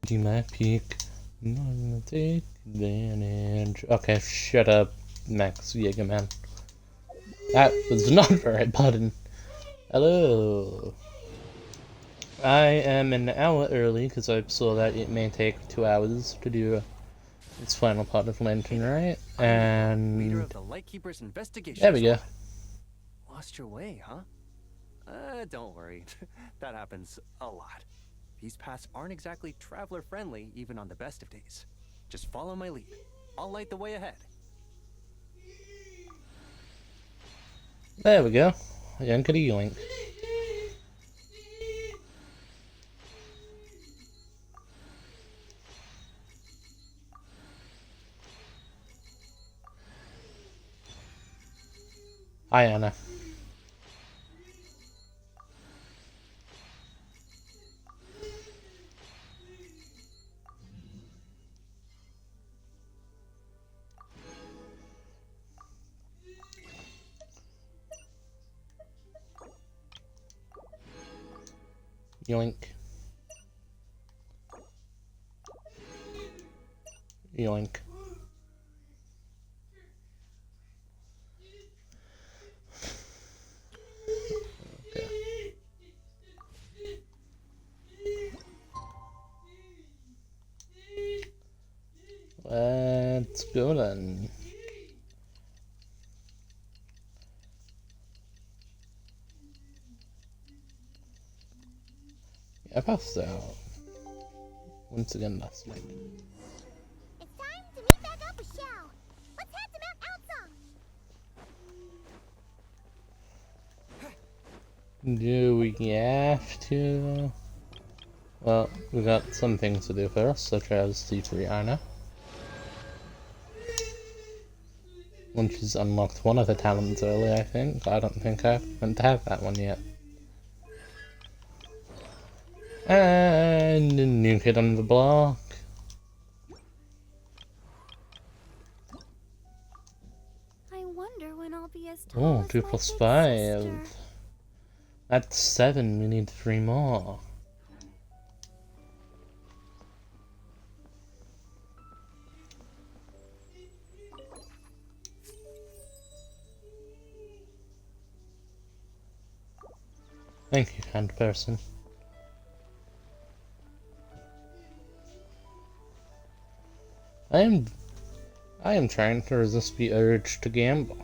Do my peak. I'm gonna take advantage. Okay, shut up, Max Yeager, man. That was not the right button. Hello. I am an hour early because I saw that it may take 2 hours to do its final part of Lantern, right? And leader of the Lightkeeper's investigation. there we go. Lost your way, huh? Don't worry. That happens a lot. These paths aren't exactly traveler friendly even on the best of days. Just follow my lead. I'll light the way ahead. There we go. Yoinkity yoink. Hi, Anna. Yoink. Yoink. Okay. Let's go then. I passed out. Once again last night. It's time to meet back up with Xiao. Let's head to Mount Outsong. Do we have to? Well, we got some things to do first, such as C3 Anna. When she's unlocked one of the talents early, I think. I don't think I meant to have that one yet. And a new kid on the block. I wonder when I'll be as tall Oh, as 2 my plus big 5. sister. That's 7, we need 3 more. Thank you, kind person. I am trying to resist the urge to gamble.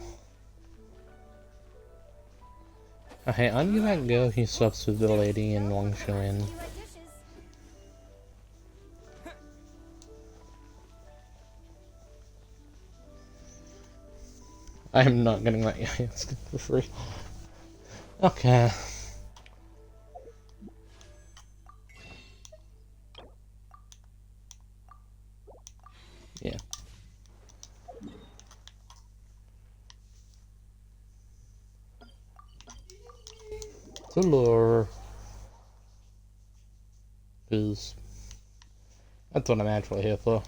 Okay, on you might go, he swaps with the lady in Wang Shuin. You like dishes? I am not getting that Yayask for free. Okay. Yeah. To lure. Because that's what I'm actually here for.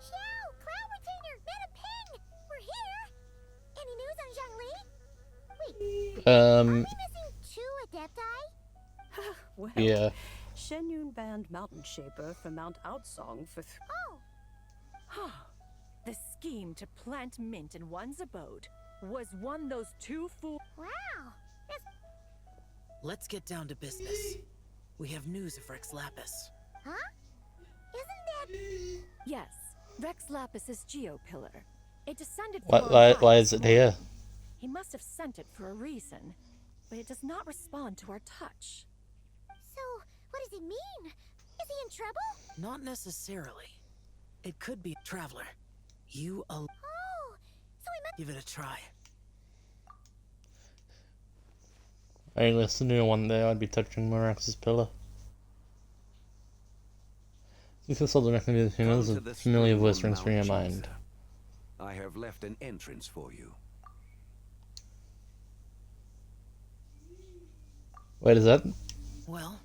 Xiao, Cloud Retainer, Mana Ping! We're here! Any news on Zhongli? Wait, are we missing 2 Adepti? Well, Yeah. Shenyun banned Mountain Shaper from Mount Outsong for Oh, The scheme to plant mint in one's abode was one those 2 fools. wow. That's... Let's get down to business. We have news of Rex Lapis. Huh? Isn't that... Yes, Rex Lapis's geopillar. It descended Why, from why, our why lives. is it here? He must have sent it for a reason, but it does not respond to our touch. So, what does it mean? Is he in trouble? Not necessarily. It could be a traveler. You Oh, so he must... give it a try. I listened to one day I'd be touching Morax's pillar. You can still directly to the familiar voice rings through your mind. I have left an entrance for you. Wait, is that? Well,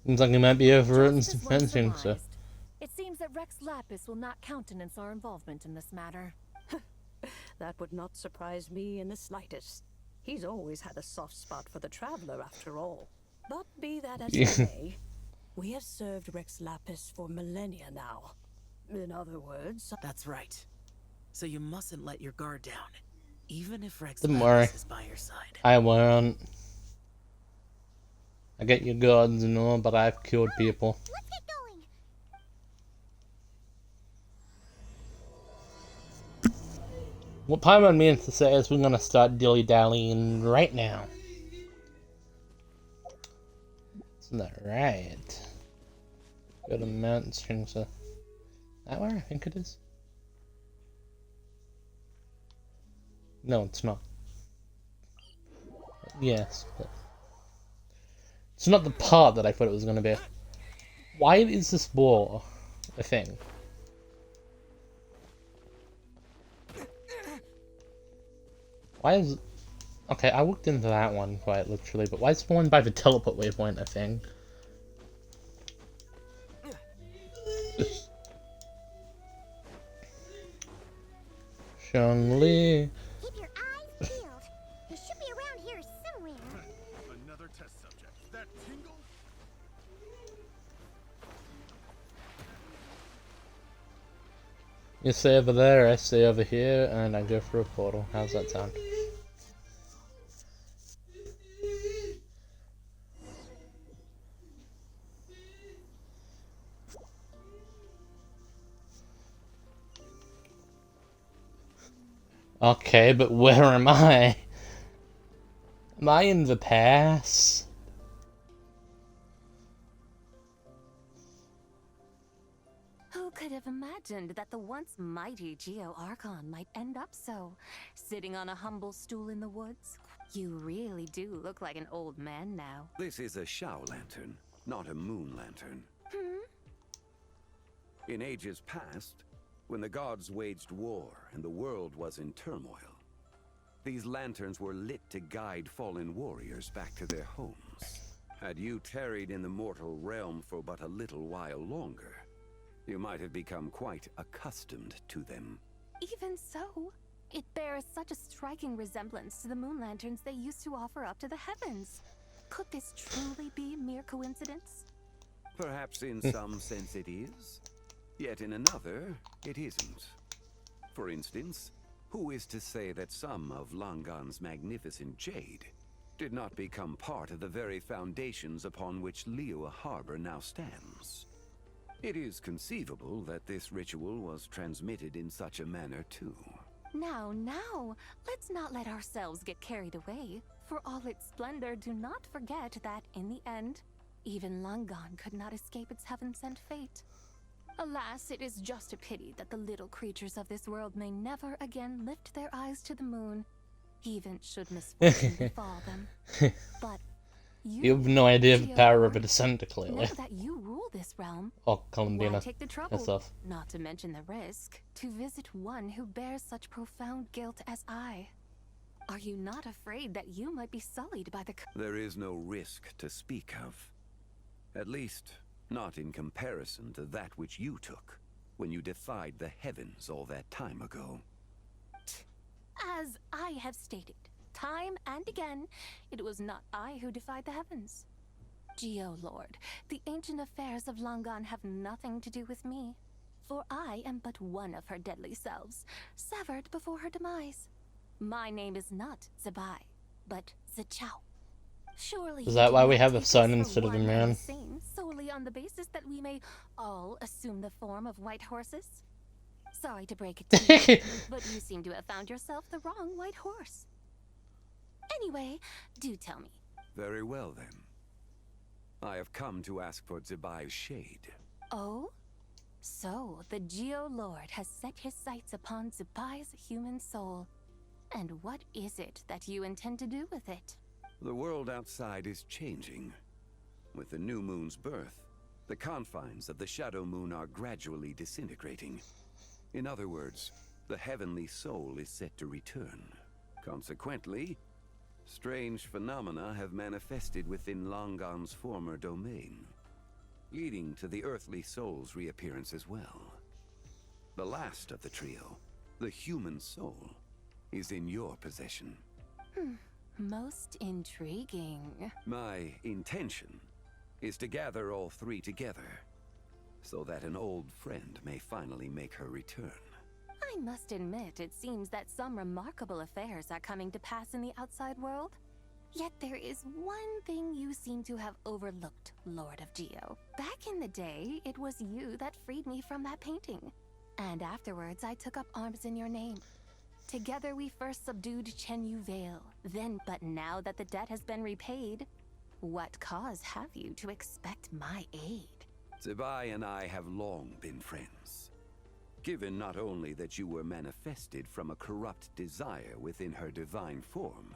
Seems like it might be overwritten Just some as one fencing, so. surmised. It seems that Rex Lapis will not countenance our involvement in this matter. That would not surprise me in the slightest. He's always had a soft spot for the traveler, after all. But be that as it may, we have served Rex Lapis for millennia now. In other words, that's right. So you mustn't let your guard down, even if Rex Don't worry. Lapis is by your side. I won't. I get your guns and all, but I've killed people. Let's get going. What Paimon means to say is we're gonna start dilly-dallying right now. Isn't that right? Go to mountain strings. That where I think it is? No, it's not. Yes, but it's not the part that I thought it was gonna be. Why is this war a thing? Why is... Okay, I looked into that one quite literally, but why is the one by the teleport waypoint a thing? Shang-Li. Keep your eyes peeled. He should be around here somewhere. Another test subject. That tingle? You stay over there, I stay over here, and I go through a portal. How's that sound? Okay, but where am I? Am I in the past? Who could have imagined that the once mighty Geo Archon might end up so, sitting on a humble stool in the woods? You really do look like an old man now. This is a Shao lantern, not a moon lantern. In ages past, when the gods waged war and the world was in turmoil, these lanterns were lit to guide fallen warriors back to their homes. Had you tarried in the mortal realm for but a little while longer, you might have become quite accustomed to them. Even so, it bears such a striking resemblance to the moon lanterns they used to offer up to the heavens. Could this truly be mere coincidence? Perhaps in some sense it is, yet in another, it isn't. For instance, who is to say that some of Langan's magnificent jade did not become part of the very foundations upon which Liyue Harbor now stands? It is conceivable that this ritual was transmitted in such a manner too. Now, let's not let ourselves get carried away. For all its splendor, do not forget that, in the end, even Langan could not escape its heaven-sent fate. Alas, it is just a pity that the little creatures of this world may never again lift their eyes to the moon, even should misfortune befall them. But You have no idea of the power of a descender, clearly. now that you rule this realm, Oh, why Columbina take the trouble, herself. not to mention the risk, to visit one who bears such profound guilt as I? Are you not afraid that you might be sullied by the... There is no risk to speak of. At least, not in comparison to that which you took when you defied the heavens all that time ago. As I have stated, time and again, it was not I who defied the heavens. Geo Lord, the ancient affairs of Langan have nothing to do with me, for I am but one of her deadly selves, severed before her demise. My name is not ZIBAI, but Zichao. Surely Is that you why do we not have a take us sun for instead of a one and man? the same, solely on the basis that we may all assume the form of white horses? Sorry to break it to you, but you seem to have found yourself the wrong white horse. Anyway, do tell me. Very well then. I have come to ask for ZIBAI's shade. Oh? So, the Geo Lord has set his sights upon ZIBAI's human soul. And what is it that you intend to do with it? The world outside is changing. With the new moon's birth, The confines of the Shadow Moon are gradually disintegrating. In other words, the heavenly soul is set to return. Consequently, strange phenomena have manifested within Longon's former domain, leading to the earthly soul's reappearance as well. The last of the trio, the human soul, is in your possession. Most intriguing. My intention is to gather all three together, so that an old friend may finally make her return. I must admit, it seems that some remarkable affairs are coming to pass in the outside world. Yet there is one thing you seem to have overlooked, Lord of Geo. Back in the day, it was you that freed me from that painting. And afterwards, I took up arms in your name. Together we first subdued Chen Vale. But now that the debt has been repaid, what cause have you to expect my aid? ZIBAI and I have long been friends. Given not only that you were manifested from a corrupt desire within her divine form,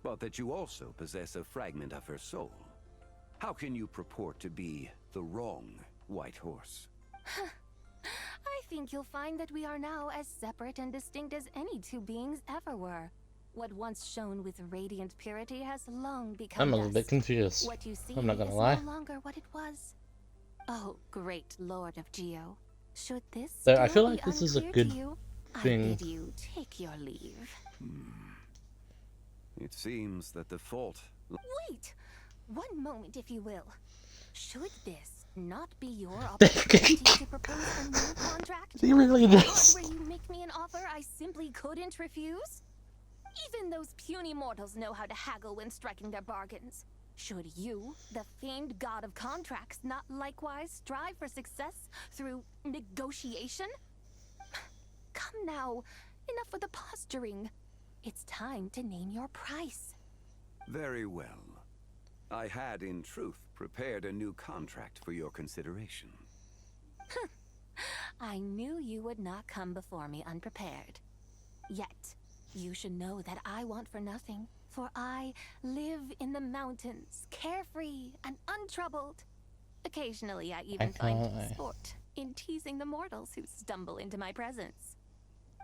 but that you also possess a fragment of her soul. How can you purport to be the wrong White Horse? I think you'll find that we are now as separate and distinct as any two beings ever were. What once shone with radiant purity has long become I'm a little bit dust. confused. What you see I'm not gonna is lie. no longer what it was. Oh, great Lord of Geo. Should this So I still feel be like this is a unclear good to you, thing. I bid you take your leave. It seems that the fault... Wait! One moment, if you will. Should this not be your opportunity to propose a new contract? He really does. Where you make me an offer I simply couldn't refuse? Even those puny mortals know how to haggle when striking their bargains. Should you, the famed god of contracts, not likewise strive for success through negotiation? Come now, enough with the posturing. It's time to name your price. Very well. I had, in truth, prepared a new contract for your consideration. I knew you would not come before me unprepared. Yet, you should know that I want for nothing, for I live in the mountains, carefree and untroubled. Occasionally, I even find sport in teasing the mortals who stumble into my presence.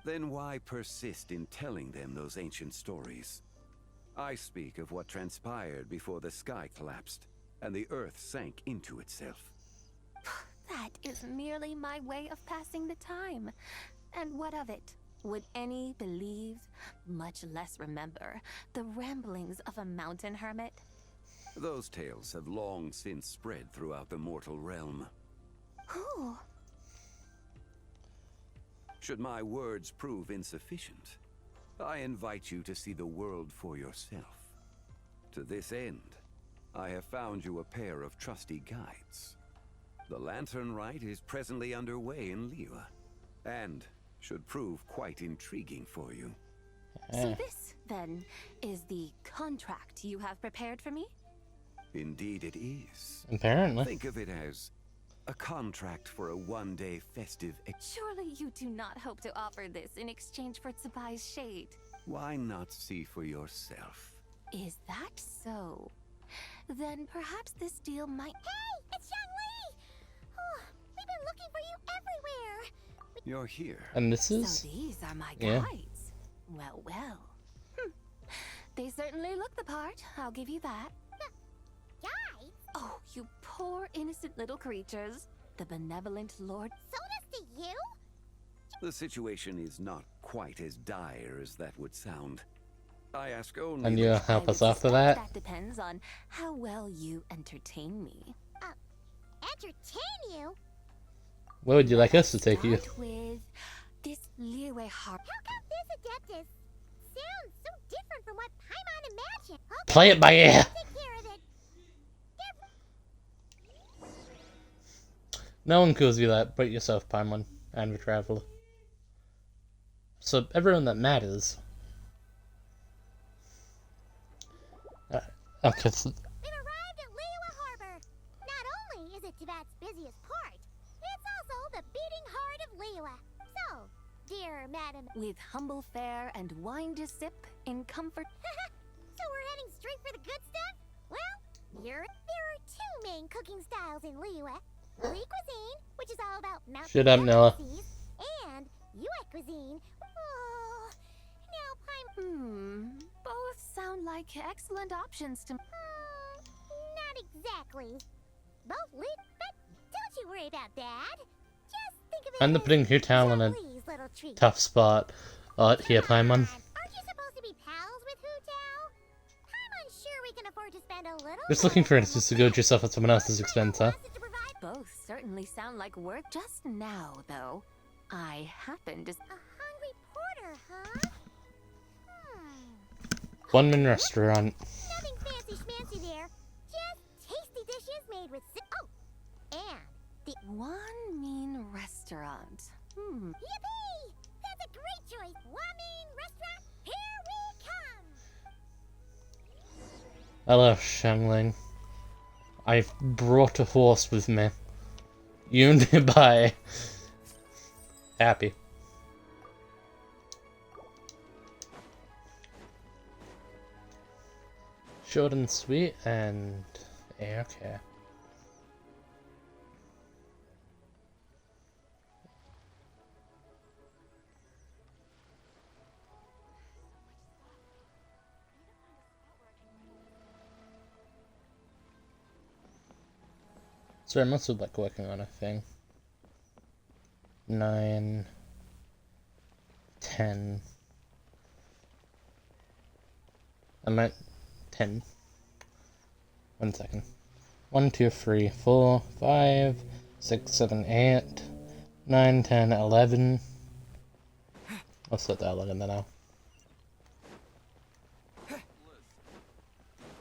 Then why persist in telling them those ancient stories? I speak of what transpired before the sky collapsed and the earth sank into itself. That is merely my way of passing the time. And what of it? Would any believe, much less remember, the ramblings of a mountain hermit? Those tales have long since spread throughout the mortal realm. Who? Should my words prove insufficient, I invite you to see the world for yourself. To this end, I have found you a pair of trusty guides. The lantern rite is presently underway in Liyue, and should prove quite intriguing for you. So this, then, is the contract you have prepared for me? Indeed it is. Apparently. Think of it as a contract for a one-day festive... Surely you do not hope to offer this in exchange for ZIBAI's shade. Why not see for yourself? Is that so? Then perhaps this deal might... Hey, it's Xiangli! Oh, we've been looking for you everywhere. You're here. And this is... So these are my Yeah. guides. Well, well. They certainly look the part, I'll give you that. Guys, Oh, you poor innocent little creatures. The benevolent Lord... so does to you? The situation is not quite as dire as that would sound. I ask only... And you'll help I us would after suspect that? That depends on how well you entertain me. Entertain you? Where would you like us to take you? Start with this Liyue harp. How come this Adeptus sounds so different from what Paimon imagined? Okay, Play it by ear! take care of it. No one calls you that but yourself, Paimon, and the Traveler. So, everyone that matters. Okay, so We've arrived at Liyue Harbor. Not only is it Tibet's busiest port, it's also the beating heart of Liyue. So, dear Madam... With humble fare and wine to sip in comfort. So we're heading straight for the good stuff? Well, there are two main cooking styles in Liyue. Lee cuisine, which is all about mountain Shut up, Noah. delicacies, and Yue cuisine. Oh, now Both sound like excellent options to. not exactly. Both lit, but don't you worry about that. Just think of it I'm as putting Hu Tao in a Zhongli's little treat. tough spot. Here, Paimon. Aren't you supposed to be pals with Hu Tao? I'm unsure we can afford to spend a little. Just looking for more an excuse to gorge yourself at someone else's expense, huh? to provide Both certainly sound like work. Just now, though, I happen to. a hungry porter, huh? 1 min restaurant. Nothing fancy schmancy there. Just tasty dishes made with oh, and the One mean restaurant. yippee! That's a great choice. Wamin restaurant, here we come. Hello, Shangling. I've brought a horse with me. You nearby. Happy. Short and sweet and okay. So I must have like working on a thing. 9, 10. I'm at 10. 1 second. 1, 2, 3, 4, 5, 6, 7, 8, 9, 10, 11. I'll set that 11 then now.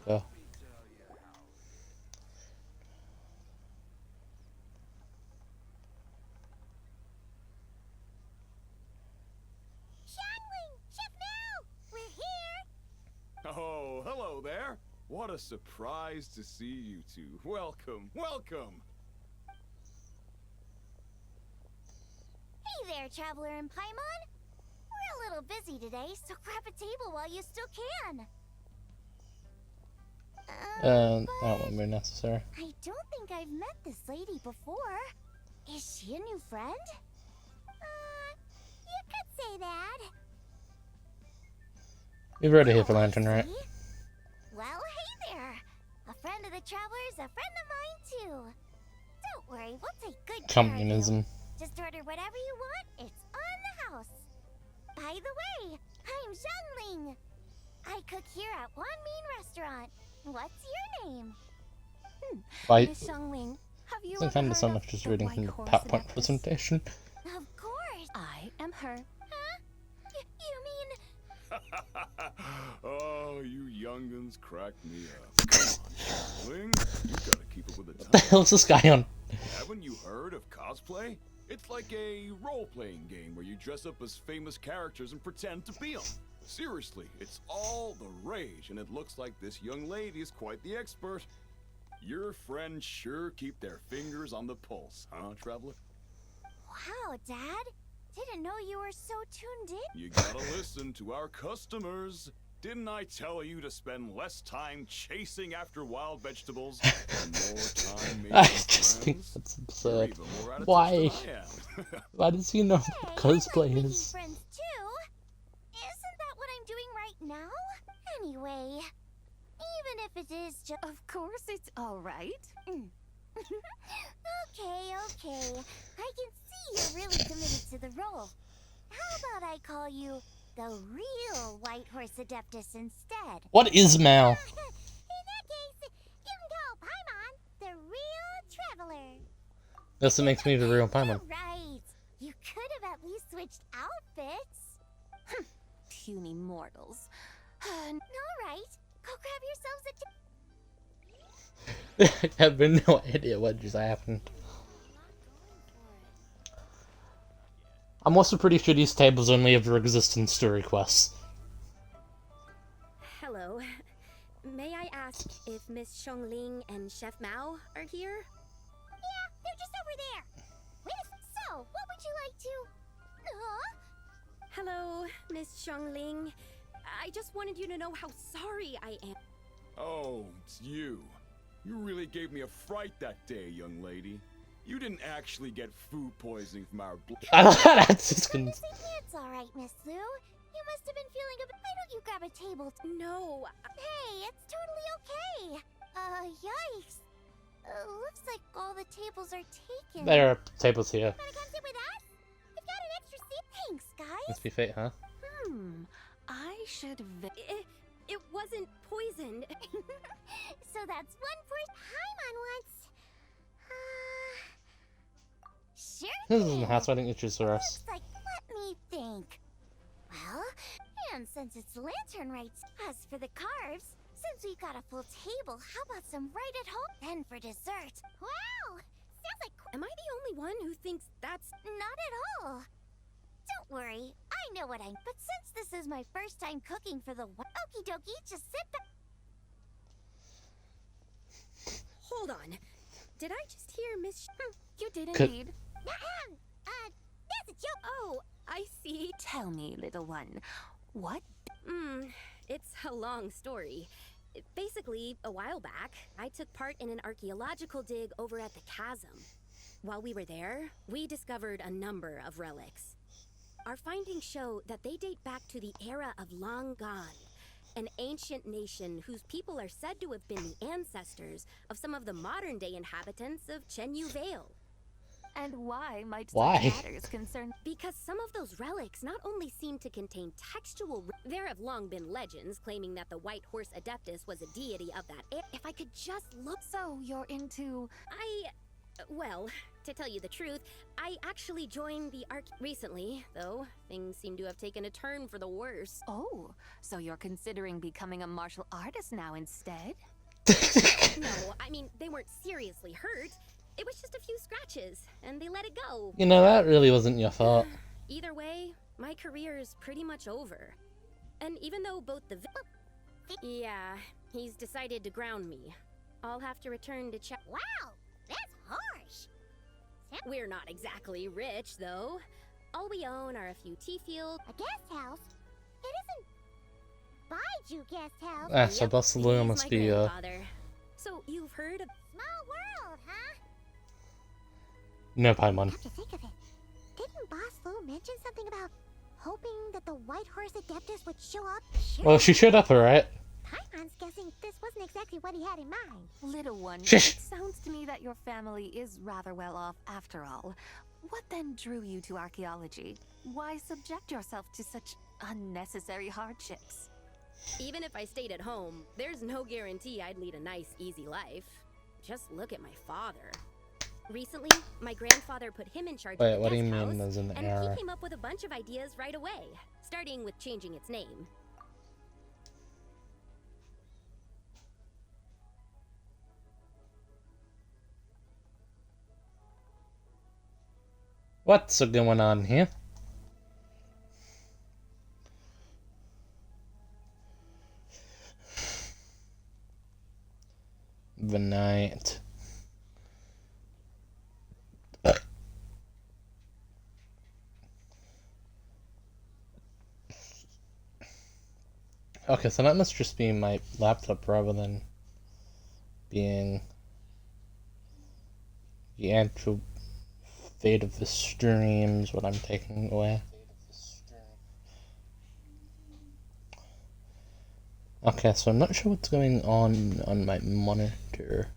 Go. Shangling, Chef Now, we're here. Oh, hello there. What a surprise to see you two. Welcome, welcome. Hey there, Traveler and Paimon. We're a little busy today, so grab a table while you still can. That won't be necessary. I don't think I've met this lady before. Is she a new friend? You could say that. We've already hit the lantern, right? See? Well, hey there. A friend of the Traveler's a friend of mine, too. Don't worry, we'll take good care of you. Communism. Just order whatever you want, it's on the house. By the way, I'm Zhongling. I cook here at Wanmin Restaurant. What's your name? Right. Miss Xiangling, have you Doesn't ever kind of heard sound of like just the reading White from the Horse PowerPoint Adeptus? presentation. Of course. I am her. Huh? You mean... Oh, you young'uns crack me up. Come on, Ling, you gotta keep up with the What the times. hell's this guy on? Haven't you heard of cosplay? It's like a role-playing game where you dress up as famous characters and pretend to be them. Seriously, it's all the rage, and it looks like this young lady is quite the expert. Your friends sure keep their fingers on the pulse, huh, Traveler? Wow, Dad. Didn't know you were so tuned in. You gotta listen to our customers. Didn't I tell you to spend less time chasing after wild vegetables and more time making I just think friends? that's You're absurd. even more out of touch Why? than I am. Why does he know Hey, what I like cosplay making is? friends too. Isn't that what I'm doing right now? Anyway, even if it is just... Of course, it's all right. Okay. I can see you're really committed to the role. How about I call you the real White Horse Adeptus instead? What is Mal? In that case, you can call Paimon the real Traveler. This makes me the real Paimon. Right. You could have at least switched outfits. Puny mortals. All right. Go grab yourselves a... I have no idea what just happened. I'm also pretty sure these tables only ever exist in story quests. Hello. May I ask if Miss Xiangling and Chef Mao are here? Yeah, they're just over there. So, what would you like to... Hello, Miss Xiangling. I just wanted you to know how sorry I am. Oh, it's you. You really gave me a fright that day, young lady. You didn't actually get food poisoning from our That's just It's alright, Miss Lou. You must have been feeling a bit. Why don't you grab a table? No. Hey, it's totally okay. Yikes. Looks like all the tables are taken. There are tables here. Wanna come sit with us? We've got an extra seat. Thanks, guys. Must be fate, huh? I should. It wasn't poisoned. So that's one for Paimon once. Sure. This isn't thing. the house, why didn't you choose for us? Looks like, let me think. Well, and since it's lantern rights, as for the carbs, since we got a full table, how about some right at home? Then for dessert. Wow! Sounds like Am I the only one who thinks that's... not at all. Don't worry, I know what I'm. But since this is my first time cooking for the okie dokie, just sit back. Hold on. Did I just hear Miss... You did Could- indeed. That's a joke. Oh, I see. Tell me, little one, what? It's a long story. Basically, a while back, I took part in an archaeological dig over at the chasm. While we were there, we discovered a number of relics. Our findings show that they date back to the era of Long Gone, an ancient nation whose people are said to have been the ancestors of some of the modern-day inhabitants of Chenyu Vale. And why might Why? such matters concern? Because some of those relics not only seem to contain textual... There have long been legends claiming that the White Horse Adeptus was a deity of that era. If I could just look... So you're into... Well, to tell you the truth, I actually joined the recently, though things seem to have taken a turn for the worse. Oh, so you're considering becoming a martial artist now instead? No, I mean, they weren't seriously hurt. It was just a few scratches, and they let it go. You know, that really wasn't your fault. Either way, my career is pretty much over. And even though both the... Yeah, he's decided to ground me. I'll have to return to check... Wow, that's harsh. We're not exactly rich, though. All we own are a few tea fields. A guest house? It isn't Baiju guest house. Ah, so Yep, Boss Lou he's must my be, grandfather. So, you've heard of... Small world, huh? no Paimon. Have to think of it. Didn't Boss Lou mention something about hoping that the White Horse Adeptus would show up? Sure. Well, she showed up, alright. Paimon's guessing this wasn't exactly what he had in mind. Little one, it Shush. sounds to me that your family is rather well off after all. What then drew you to archaeology? Why subject yourself to such unnecessary hardships? Even if I stayed at home, there's no guarantee I'd lead a nice, easy life. Just look at my father. Recently, my grandfather put him in charge Wait, of the what do you guest mean house, there's an and error? he came up with a bunch of ideas right away, starting with changing its name. What's going on here? The night. Okay, so that must just be my laptop rather than being the actual fate of the streams, what I'm taking away. Okay, so I'm not sure what's going on my monitor.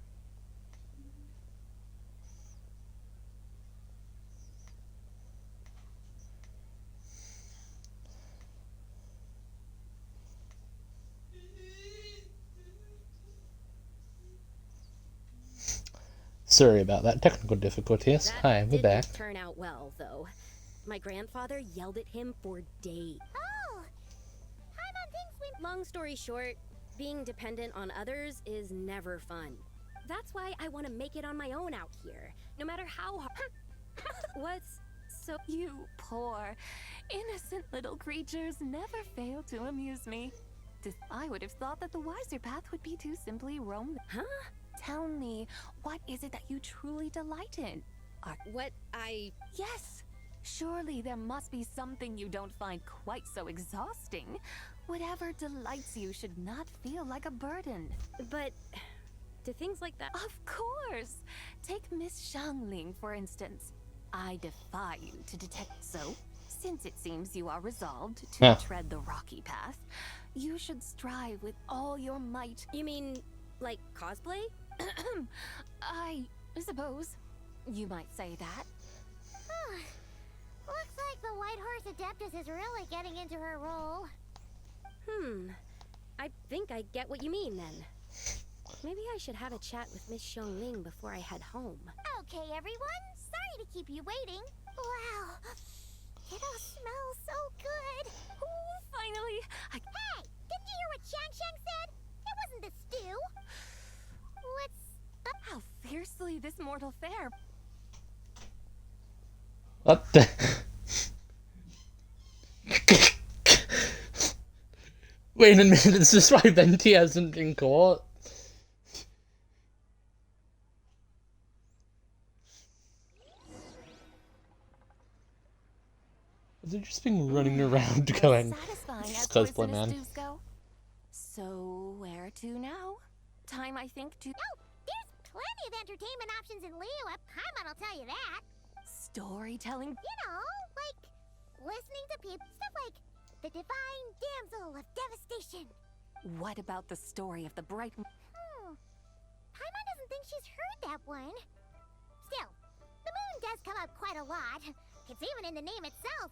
Sorry about that, technical difficulties. That Hi, we're didn't back. turn out well, though. My grandfather yelled at him for days. Oh! Paimon thinks we... Long story short, being dependent on others is never fun. That's why I want to make it on my own out here, no matter how hard. What's so... You poor, innocent little creatures never fail to amuse me. I would have thought that the wiser path would be to simply roam. Huh? Tell me, what is it that you truly delight in? What I... Yes, surely there must be something you don't find quite so exhausting. Whatever delights you should not feel like a burden. But... to things like that. Of course! Take Miss Xiangling, for instance. I defy you to detect. So, since it seems you are resolved to tread the rocky path, you should strive with all your might. You mean, like, cosplay? I suppose you might say that. Looks like the White Horse Adeptus is really getting into her role. I think I get what you mean, then. Maybe I should have a chat with Miss Xiangling before I head home. Okay, everyone. Sorry to keep you waiting. Wow. It all smells so good. Oh, finally! Hey! Didn't you hear what Shang said? It wasn't the stew. What's up? How fiercely this mortal fare. What the? Wait a minute, is this why Venti hasn't been caught? Has it just been running around going, just cosplay man? So, where to now? Time, I think, to... Oh, there's plenty of entertainment options in Liyue. Paimon will tell you that. Storytelling? You know, like listening to people, stuff like The Divine Damsel of Devastation. What about the story of the bright... Paimon doesn't think she's heard that one. Still, the moon does come up quite a lot. It's even in the name itself.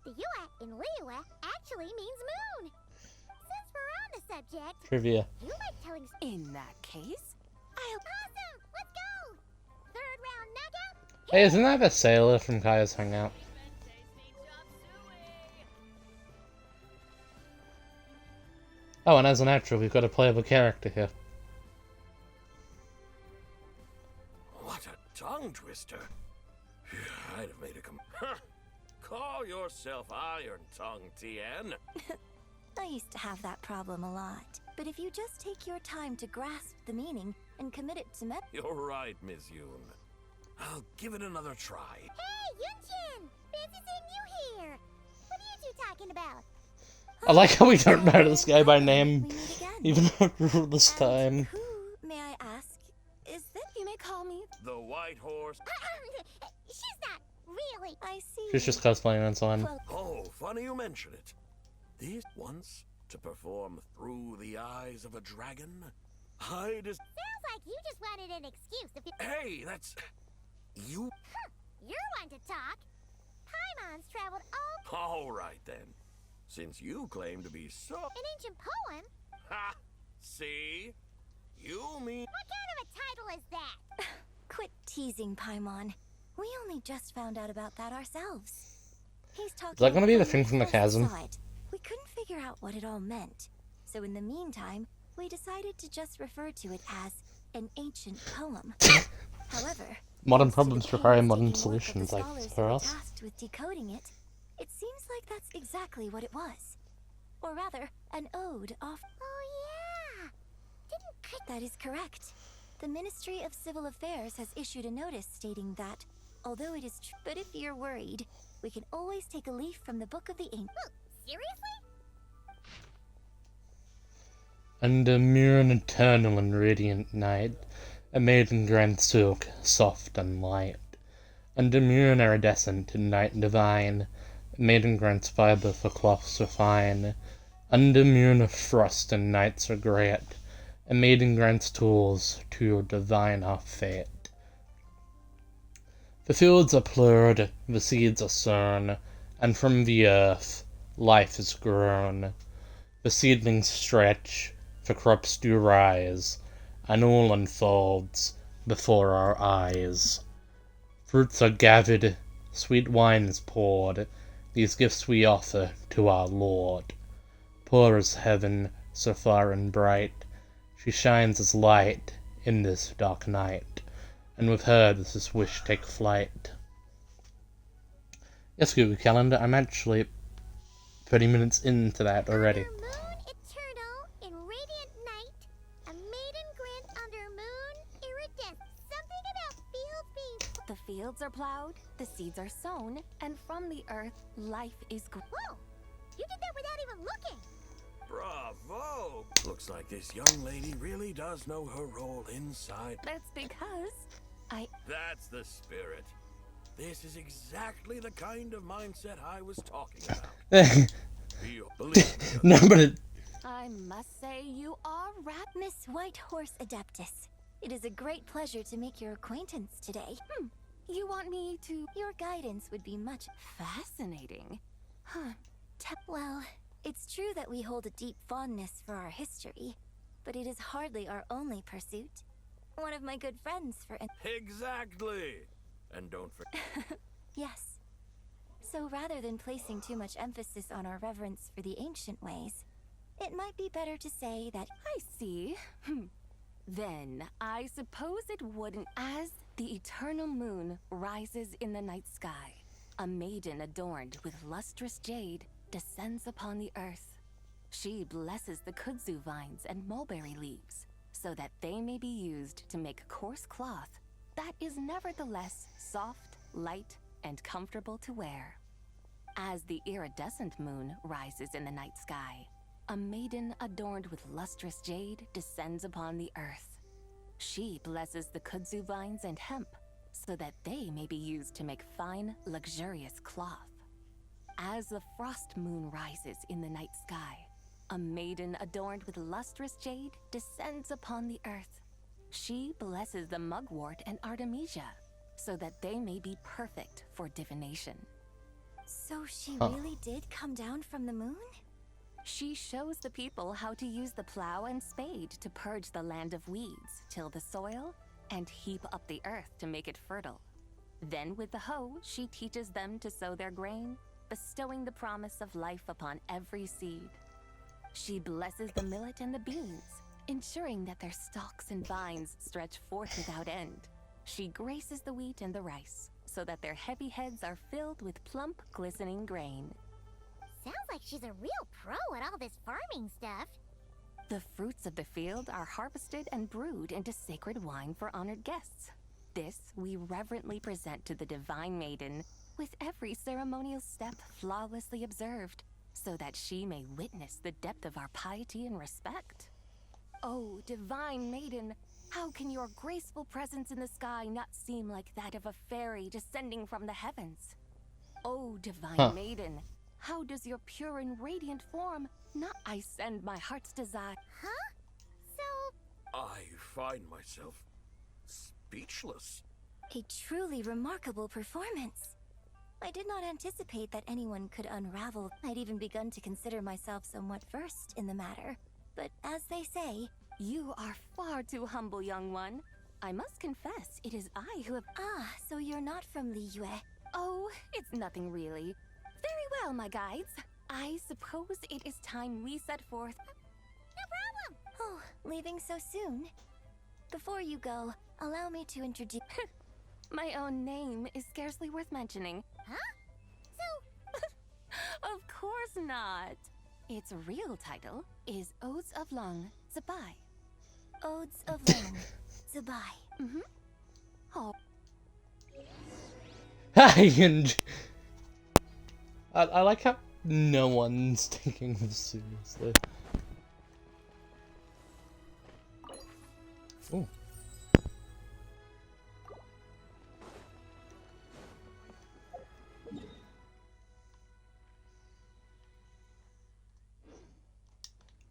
The Yue in Liyue actually means moon. Since we're on the subject, Trivia. you like telling... In that case, Awesome! Let's go! Third round knockout? Hey, isn't that a sailor from Kaya's Hangout? Oh, and as an actor, we've got a playable character here. What a tongue twister. I'd have made a Call yourself Iron Tongue, Tien. I used to have that problem a lot. But if you just take your time to grasp the meaning and commit it to You're right, Miss Yoon. I'll give it another try. Hey, Yunchin! Fancy seeing you here! What are you two talking about? I like how we don't know this guy by name, even after this time. Who, may I ask, is this? You may call me The White Horse. She's not really. I see. She's just cosplaying and so on. Oh, funny you mention it. This once to perform through the eyes of a dragon. Sounds like you just wanted an excuse if you... Hey, that's... You? You're one to talk. Paimon's traveled all... All right, then. Since you claim to be so... An ancient poem? Ha! See? You mean... What kind of a title is that? Quit teasing, Paimon. We only just found out about that ourselves. He's talking... Is that gonna be the thing when from the we first chasm? saw it. We couldn't figure out what it all meant. So in the meantime, we decided to just refer to it as an ancient poem. However, Modern thanks to the problems require modern painstaking work of solutions, the like scholars for who were us. tasked with decoding it, it seems like that's exactly what it was. Or rather, an ode off... Oh, yeah! That is correct. The Ministry of Civil Affairs has issued a notice stating that, although it is true, but if you're worried, we can always take a leaf from the Book of the Ink. Seriously? Under mere and eternal and radiant night, a maiden grant silk, soft and light. Under mere and iridescent and night divine, a maiden grants fibre for cloths so fine. Under mere of frost and nights are great, a maiden grants tools to divine our fate. The fields are plowed, the seeds are sown, and from the earth life is grown. The seedlings stretch, the crops do rise, and all unfolds before our eyes. Fruits are gathered, sweet wine is poured, these gifts we offer to our Lord. Poor as heaven, so far and bright, she shines as light in this dark night, and with her does this wish take flight. Yes, Google Calendar, I'm actually 30 minutes into that already. Under moon eternal, in radiant night, a maiden grant under moon iridescent. Something about fields being... the fields are plowed, the seeds are sown, and from the earth life is grown. Whoa! You did that without even looking! Bravo! Looks like this young lady really does know her role inside. That's because That's the spirit. This is exactly the kind of mindset I was talking about. Believe me. No, but I must say you are Miss Whitehorse Adeptus. It is a great pleasure to make your acquaintance today. You want me to... Your guidance would be much Fascinating. Huh. well. It's true that we hold a deep fondness for our history, but it is hardly our only pursuit. One of my good friends, for Exactly. And don't forget. Yes. So rather than placing too much emphasis on our reverence for the ancient ways, it might be better to say that I see. Then, I suppose it wouldn't... As the eternal moon rises in the night sky, a maiden adorned with lustrous jade descends upon the earth. She blesses the kudzu vines and mulberry leaves, so that they may be used to make coarse cloth that is nevertheless soft, light, and comfortable to wear. As the iridescent moon rises in the night sky, a maiden adorned with lustrous jade descends upon the earth. She blesses the kudzu vines and hemp, so that they may be used to make fine, luxurious cloth. As the frost moon rises in the night sky, a maiden adorned with lustrous jade descends upon the earth. She blesses the mugwort and artemisia, so that they may be perfect for divination. So she really did come down from the moon? She shows the people how to use the plow and spade to purge the land of weeds, till the soil, and heap up the earth to make it fertile. Then with the hoe, she teaches them to sow their grain, bestowing the promise of life upon every seed. She blesses the millet and the beans, ensuring that their stalks and vines stretch forth without end. She graces the wheat and the rice, so that their heavy heads are filled with plump, glistening grain. Sounds like she's a real pro at all this farming stuff. The fruits of the field are harvested and brewed into sacred wine for honored guests. This we reverently present to the divine maiden, with every ceremonial step flawlessly observed, so that she may witness the depth of our piety and respect. Oh, divine maiden, how can your graceful presence in the sky not seem like that of a fairy descending from the heavens? Oh, divine maiden, how does your pure and radiant form not I send my heart's desire? Huh? So... I find myself speechless. A truly remarkable performance. I did not anticipate that anyone could unravel. I'd even begun to consider myself somewhat versed in the matter. But as they say, you are far too humble, young one. I must confess, it is I who have... Ah, so you're not from Liyue. Oh, it's nothing really. Very well, my guides. I suppose it is time we set forth... No problem! Oh, leaving so soon? Before you go, allow me to introduce... My own name is scarcely worth mentioning. Huh? So... Of course not. Its real title is Odes of Long ZIBAI. Odes of Long ZIBAI. Oh. I like how no one's taking this seriously. Ooh.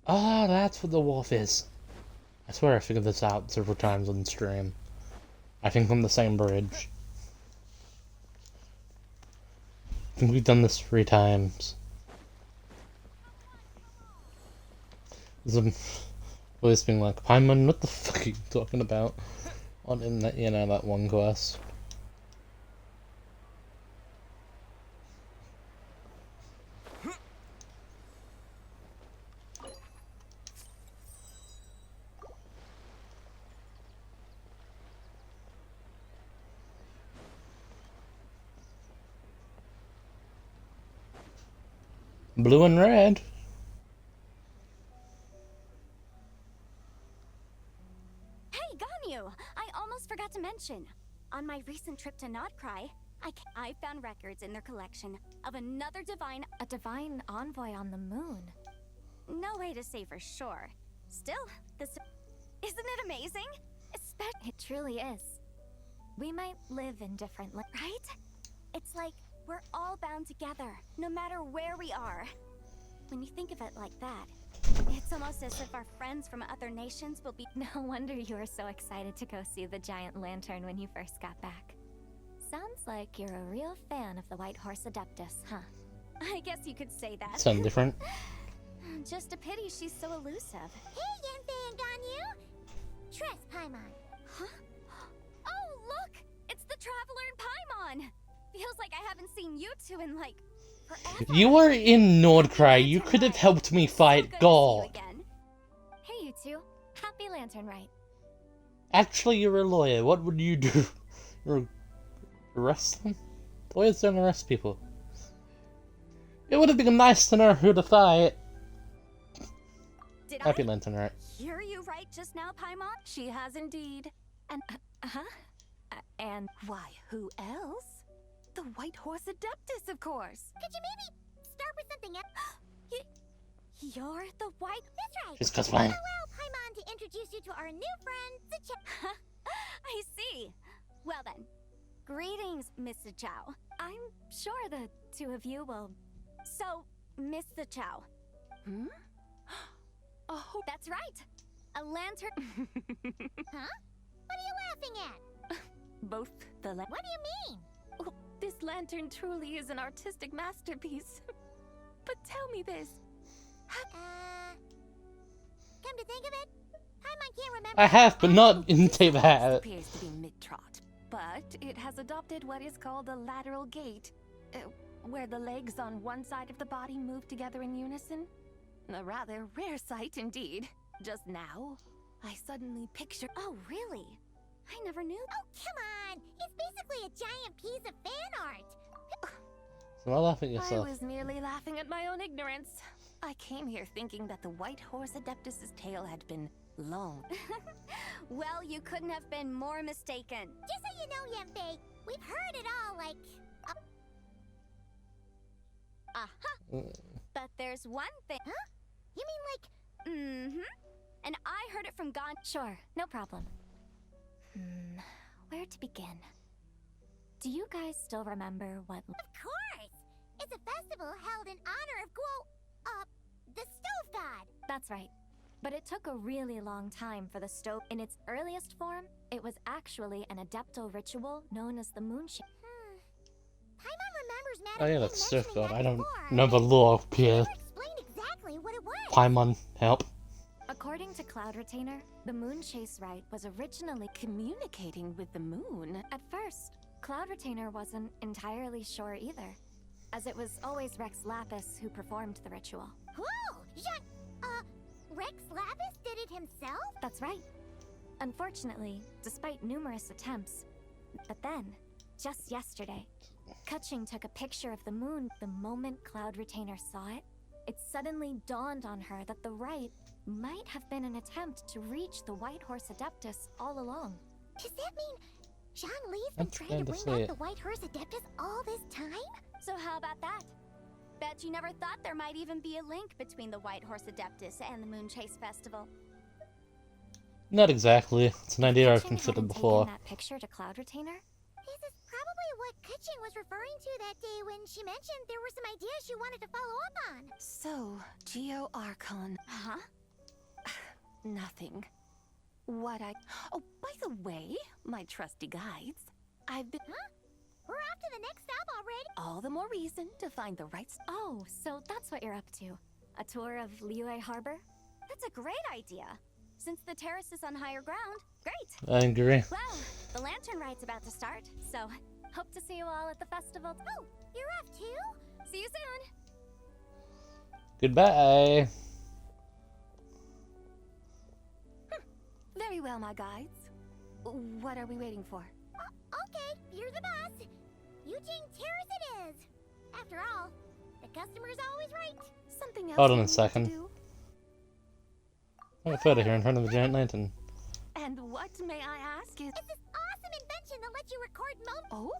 Ah, that's what the wolf is. I swear I figured this out several times on stream. I think on the same bridge. I think we've done this 3 times. Always being like, Paimon, what the fuck are you talking about? In that, you know, that one quest. Blue and red. Hey, Ganyu! I almost forgot to mention. On my recent trip to Notcry, I found records in their collection of another divine... A divine envoy on the moon. no way to say for sure. Still, this isn't it amazing? It truly is. We might live in different right? It's like we're all bound together, no matter where we are. When you think of it like that, it's almost as if our friends from other nations will be. No wonder you were so excited to go see the giant lantern when you first got back. Sounds like you're a real fan of the White Horse Adeptus, huh? I guess you could say that. Sound different. Just a pity she's so elusive. Hey, Yanfei and Ganyu! Tress Paimon. Huh? Oh, look! It's the Traveler and Paimon! Feels like I haven't seen you two in, like, forever. You were in Nordcry. You could have helped me fight God. Hey, you two. Happy Lantern Rite. Actually, you're a lawyer. What would you do? Arrest them? Lawyers don't arrest people. It would have been nice to know who to fight. Did Happy I Lantern Rite. hear you right just now, Paimon? She has indeed. And, and why, who else? The White Horse Adeptus, of course. Could you maybe start with something else? You're the White... That's right. She's cosplaying. Allow Paimon to introduce you to our new friend, Zichao. I see. Well then, greetings, Miss Zichao. I'm sure the two of you will... So, Miss Zichao. Hmm? Oh, That's right. A lantern... Huh? What are you laughing at? both the What do you mean? Oh, this lantern truly is an artistic masterpiece. But tell me this. Come to think of it, Paimon can't remember... I have, but not in tape This hat. appears to be mid-trot, but it has adopted what is called a lateral gait, where the legs on one side of the body move together in unison. A rather rare sight indeed. Just now, I suddenly picture... Oh, really? I never knew... Oh, come on! It's basically a giant piece of fan art! So not laugh at I yourself. was merely laughing at my own ignorance. I came here thinking that the White Horse Adeptus's tail had been long. Well, you couldn't have been more mistaken. Just so you know, Yanfei, we've heard it all, like... But there's one thing... Huh? You mean like... Mm-hmm. And I heard it from Gon... Sure, no problem. Where to begin? Do you guys still remember what... Of course! It's a festival held in honor of the Stove God! That's right. But it took a really long time for the stove. In its earliest form, it was actually an adeptal ritual known as the Moonshine. Paimon remembers Oh yeah, that's Stove mentioning God. that I don't before, know the law of Pierre. never explained exactly what it was. Paimon, help. According to Cloud Retainer, the Moon Chase Rite was originally Communicating with the moon? At first, Cloud Retainer wasn't entirely sure either, as it was always Rex Lapis who performed the ritual. Whoa! Rex Lapis did it himself? That's right. Unfortunately, despite numerous attempts. But then, just yesterday, Kutching took a picture of the moon. The moment Cloud Retainer saw it, it suddenly dawned on her that the rite might have been an attempt to reach the White Horse Adeptus all along. Does that mean John Lee's been That's trying to kinda bring sweet. out the White Horse Adeptus all this time? So how about that? Bet you never thought there might even be a link between the White Horse Adeptus and the Moon Chase Festival. Not exactly. It's an idea I've Kutching considered hadn't before. taken that picture to Cloud Retainer? This is probably what Kutching was referring to that day when she mentioned there were some ideas she wanted to follow up on. So, Geo Archon. Huh? Nothing. Oh, by the way, my trusty guides, I've been... Huh? We're off to the next stop already? All the more reason to find the right... Oh, so that's what you're up to. A tour of Liyue Harbor? That's a great idea. Since the terrace is on higher ground, great. I agree. Well, the Lantern Rite's about to start, so hope to see you all at the festival. Oh, you're off too? See you soon. Goodbye. Very well, my guides. What are we waiting for? Okay, you're the boss. Eugene Terrace it is. After all, the customer's always right. Something else Hold on we a need to second. do? I have a photo here in front of the giant lantern. And what, may I ask, is... It's this awesome invention that lets you record moments. Oh?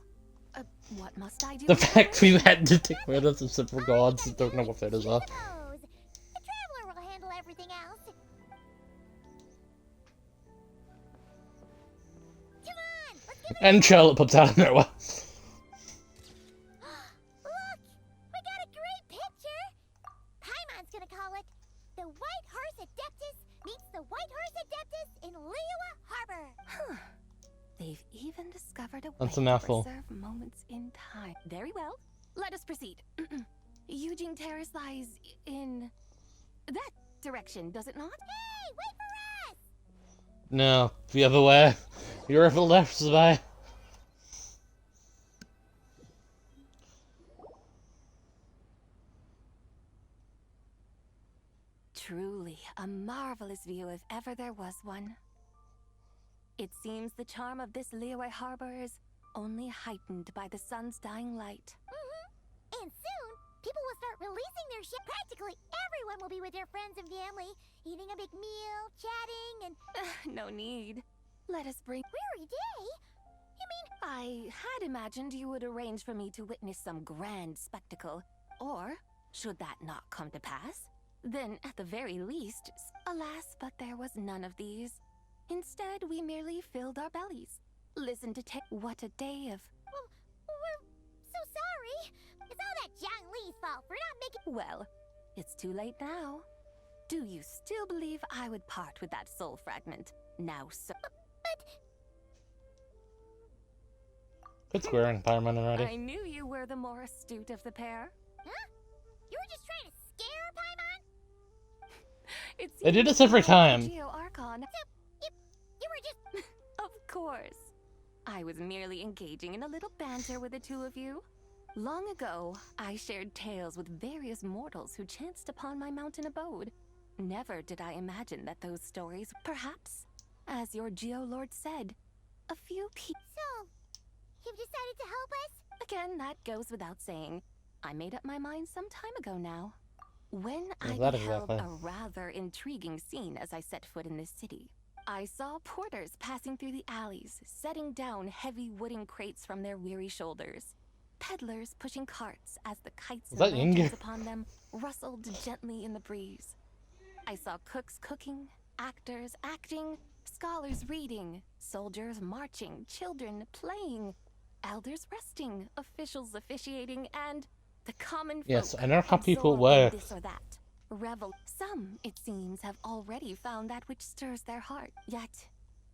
What must I do? The with fact it? we had to take photos of several gods and don't know what photos are. The Traveler will And Charlotte pops out of nowhere. Look! We got a great picture! Paimon's gonna call it The White Horse Adeptus Meets the White Horse Adeptus in Liyue Harbor. Huh. They've even discovered a way That's a to mouthful. preserve moments in time. Very well. Let us proceed. Eugene Terrace lies in that direction, does it not? Hey, wait for us! No, the other way. You're over left, ZIBAI. Truly, a marvelous view if ever there was one. It seems the charm of this Liyue harbor is only heightened by the sun's dying light. And soon, people will start releasing their ship. Practically everyone will be with their friends and family, eating a big meal, chatting, and No need. Let us bring... weary day. You mean I had imagined you would arrange for me to witness some grand spectacle. Or, should that not come to pass, then at the very least, alas, but there was none of these. Instead, we merely filled our bellies. Listen to what a day of... we're so sorry. It's all that Zhang Li's fault for not making... Well, it's too late now. Do you still believe I would part with that soul fragment? Now, so... But Good squaring, Paimon already. I knew you were the more astute of the pair. huh? You were just trying to scare Paimon? It's They do this every time. Geo Archon. You were just... Of course. I was merely engaging in a little banter with the two of you. Long ago, I shared tales with various mortals who chanced upon my mountain abode. Never did I imagine that those stories, perhaps, as your Geolord said, a few people... So, you've decided to help us? Again, that goes without saying. I made up my mind some time ago now. When I that beheld exactly? a rather intriguing scene as I set foot in this city. I saw porters passing through the alleys, setting down heavy wooden crates from their weary shoulders. Peddlers pushing carts as the kites and that lanterns Yinger? upon them rustled gently in the breeze. I saw cooks cooking, actors acting, scholars reading, soldiers marching, children playing, elders resting, officials officiating, and the common folk Yes, I know how people absorbed in work. this or that. Revel. Some, it seems, have already found that which stirs their heart. Yet,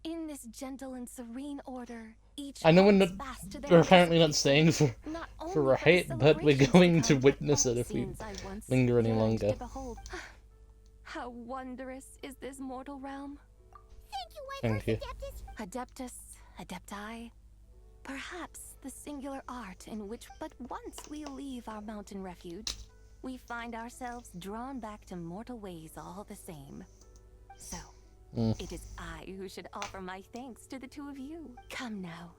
in this gentle and serene order, each I know we're holds not, fast to their we're apparently not anticipation, staying not only for the right, but we're celebrations going to come, witness but it if we scenes I once linger any yearned longer. to behold. How wondrous is this mortal realm? Thank you, White Thank you. Horse Adeptus. Adeptus, adepti, perhaps the singular art in which, but once we leave our mountain refuge, we find ourselves drawn back to mortal ways all the same. So, it is I who should offer my thanks to the two of you. Come now,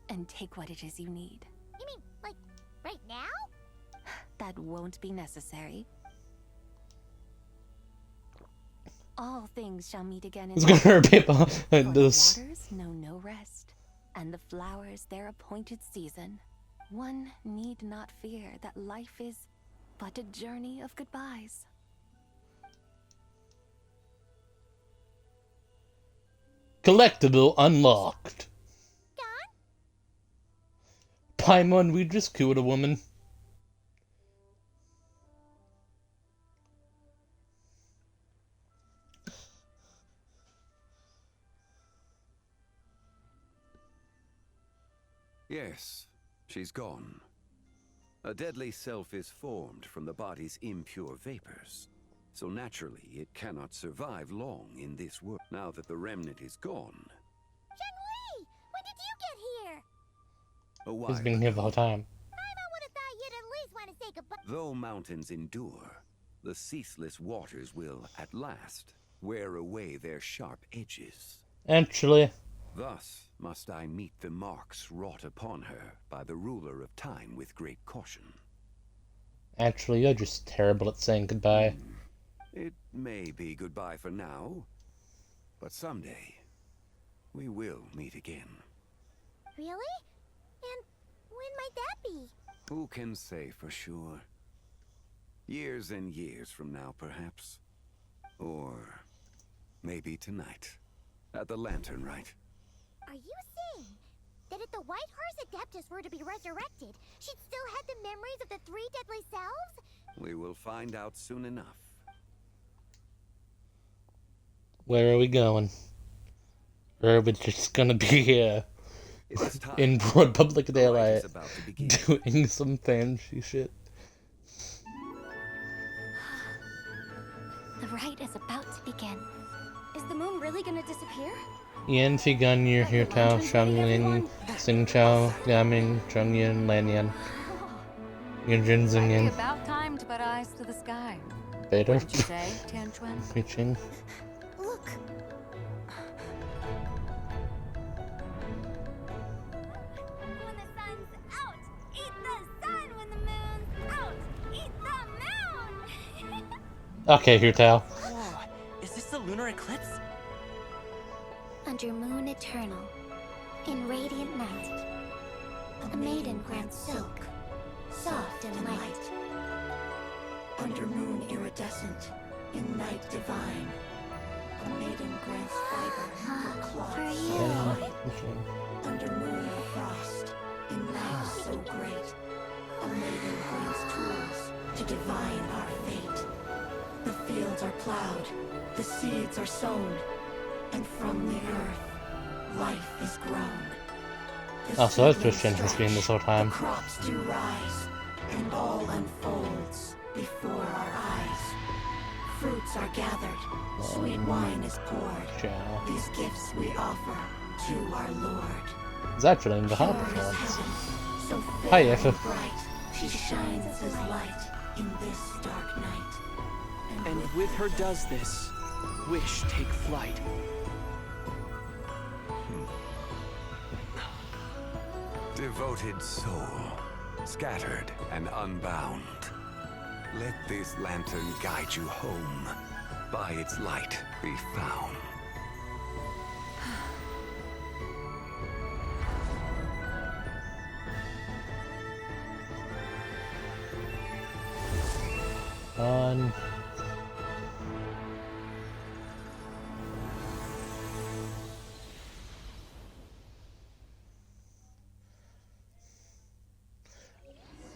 and take what it is you need. You mean, like, right now? That won't be necessary. All things shall meet again in It's gonna repeat behind For the this. waters know no rest, and the flowers their appointed season. One need not fear that life is but a journey of goodbyes. Collectible unlocked. Gone? Paimon, we just killed a woman. Yes, she's gone. A deadly self is formed from the body's impure vapors. So naturally, it cannot survive long in this world. Now that the remnant is gone, Zhang Li! When did you get here? a while He's been here the ago, whole time. I would have thought you'd at least want to say goodbye. though mountains endure, the ceaseless waters will, at last, wear away their sharp edges. Actually, Thus must I meet the marks wrought upon her by the ruler of time with great caution. you're just terrible at saying goodbye. It may be goodbye for now, but someday we will meet again. Really? And when might that be? Who can say for sure? Years and years from now, perhaps. Or maybe tonight, at the Lantern Rite. Are you saying that if the White Horse Adeptus were to be resurrected, she'd still have the memories of the 3 deadly selves? We will find out soon enough. Where are we going? Or are we just gonna be here in broad public daylight doing some fancy shit? The rite is about to begin. Is the moon really gonna disappear? Yan Fi Gun Yu Hu Tao Shang Lin Sing Chao Gaming Chung Yin Lan Yan Yun Jin Zing Yin About time to put eyes to the sky. Beta Wouldn't you say, Tian Chuan? Preaching. Look. When the sun's out, eat the sun. When the moon's out, eat the moon. Okay, Hu Tao. Whoa, is this the lunar eclipse? Under moon eternal, in radiant night, a maiden grants silk, soft and light. Under moon iridescent, in night divine, a maiden grants fiber for cloth so fine. Under moon of frost, in night so great, a maiden grants tools to divine our fate. The fields are plowed, the seeds are sown, and from the earth, life is grown. Oh, so that's just Shin has been this whole time. Crops do rise, and all unfolds before our eyes. Fruits are gathered, sweet wine is poured. These gifts we offer to our Lord. It's actually in the harbor once. So Hi, fair Effa. and bright, she shines as light in this dark night. And with her does this, wish take flight. Devoted soul, scattered and unbound. Let this lantern guide you home. By its light be found.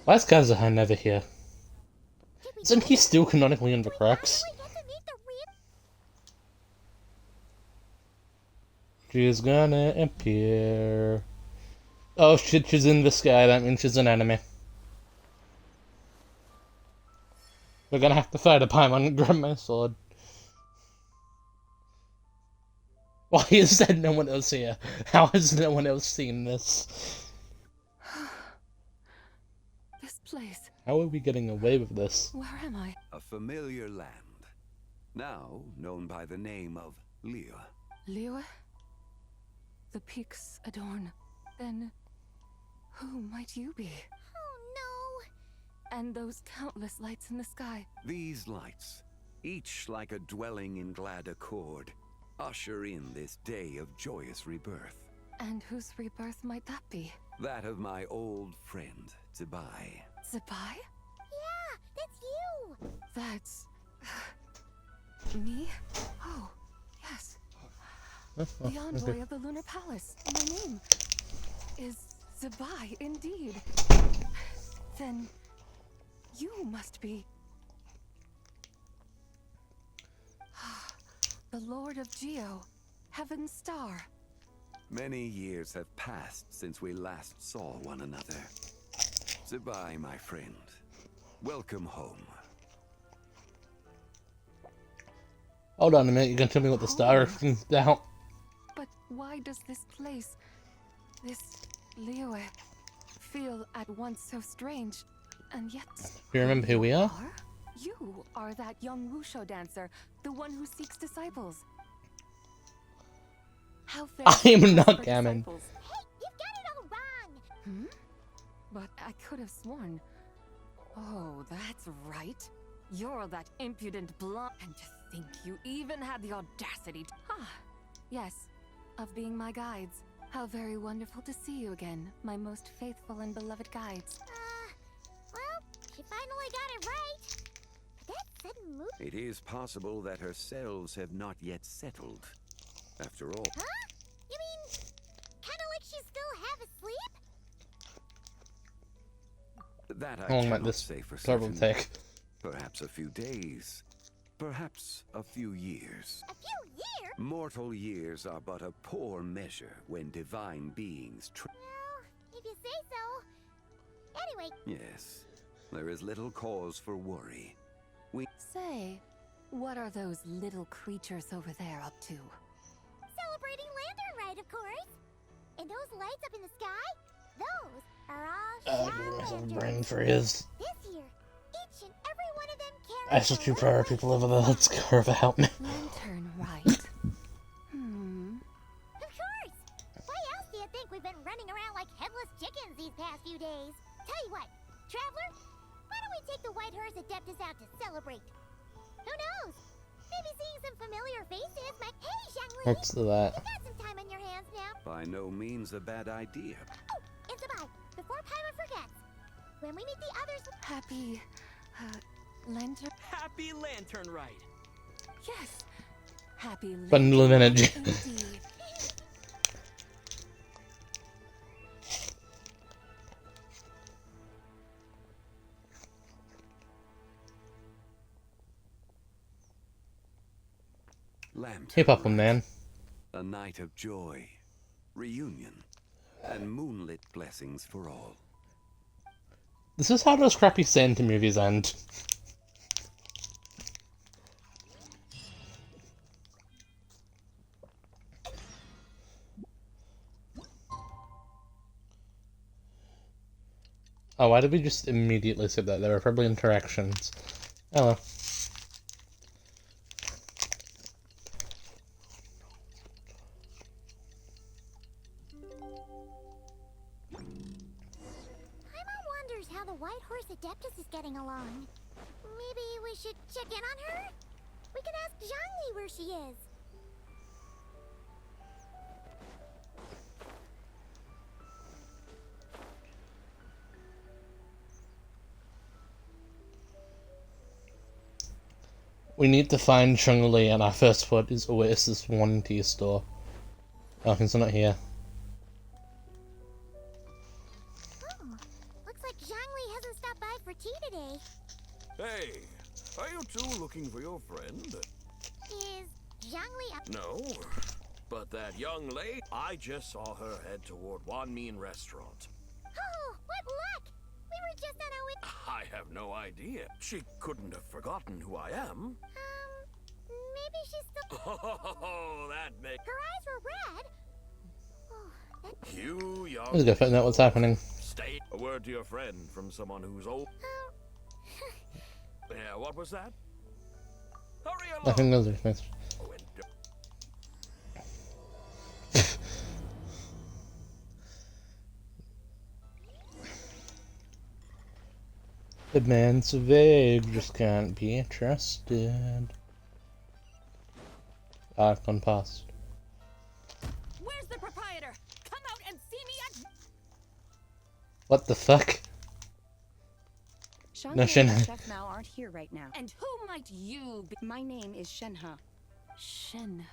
Why is Kazuha never here? Isn't he still canonically in the cracks? She's gonna appear. Oh shit, she's in the sky, that means she's an enemy. We're gonna have to fight a Paimon and grab my sword. Why is there no one else here? How has no one else seen this? This place. How are we getting away with this? Where am I? A familiar land, now known by the name of Liyue. Liyue? The peaks adorn. Then, who might you be? Oh no! And those countless lights in the sky. These lights, each like a dwelling in glad accord, usher in this day of joyous rebirth. And whose rebirth might that be? That of my old friend, ZIBAI. ZIBAI? Yeah, that's you! That's... me? Oh, yes. The envoy of the Lunar Palace. My name is ZIBAI, indeed. Then you must be... the Lord of Geo, Heaven's Star. Many years have passed since we last saw one another. ZIBAI, my friend. Welcome home. Hold on a minute, you can tell me what the star is about. But why does this place, this Liyue, feel at once so strange, and yet... Do you remember who we are? You are that young Wushu dancer, the one who seeks disciples. How fair I am not Gammon. Hey, you've got it all wrong! Hmm? But I could have sworn... Oh, that's right. You're that impudent blonde... And to think you even had the audacity to... Ah, yes. Of being my guides. How very wonderful to see you again, my most faithful and beloved guides. Well, she finally got it right. But that sudden move... It is possible that her cells have not yet settled. After all... Huh? You mean... kinda like she's still half asleep? That I How long might cannot this say for turtle certain. take? Perhaps a few days. Perhaps a few years. A few years? Mortal years are but a poor measure when divine beings Well, if you say so. Anyway, Yes, there is little cause for worry. Say, what are those little creatures over there up to? celebrating Lantern Rite, of course. And those lights up in the sky, those are all Oh, star I have a lanterns. brain freeze. This year, each and every one of them carries I shall you prayer, people over there. Let's carve out me. Lantern Rite. Of course! Why else do you think we've been running around like headless chickens these past few days? Tell you what, Traveler, why don't we take the White Horse Adeptus out to celebrate? Who knows? Maybe seeing some familiar faces might... Hey, Zhangli! What's that? You got some time on your hands now. By no means a bad idea. Oh, and ZIBAI, before Paimon forgets, when we meet the others... Happy, lantern? Happy Lantern Rite. Yes. Happy Bundle of lantern energy. indeed. Lantern Keep up, Rite, man. a night of joy, reunion, and moonlit blessings for all. This is how those crappy Santa movies end. Oh, why did we just immediately skip that? There were probably interactions. Oh well. Paimon wonders how the White Horse Adeptus is getting along. Maybe we should check in on her? We could ask Zhangli where she is. We need to find Chung-Li, and our first foot is Oasis 1 tea store. Oh, he's not here. Oh, looks like Zhangli hasn't stopped by for tea today. Hey, are you two looking for your friend? Is Zhangli up? No, but that young lady, I just saw her head toward Wan Min restaurant. Oh, what luck! We were just on our way... I have no idea. She couldn't have forgotten who I am. Maybe she's still... Oh, that makes... Her eyes were red. Oh, that... You young... Let's go find out what's happening. Stay. A word to your friend from someone who's old. Yeah, what was that? Hurry along. Nothing else is missed. Oh, and The man so vague just can't be trusted. I've gone past. Where's the proprietor? Come out and see me at... What the fuck? Shang No, and Shenhe. Chef Mao aren't here right now. And who might you be? My name is Shenhe. Shenhe.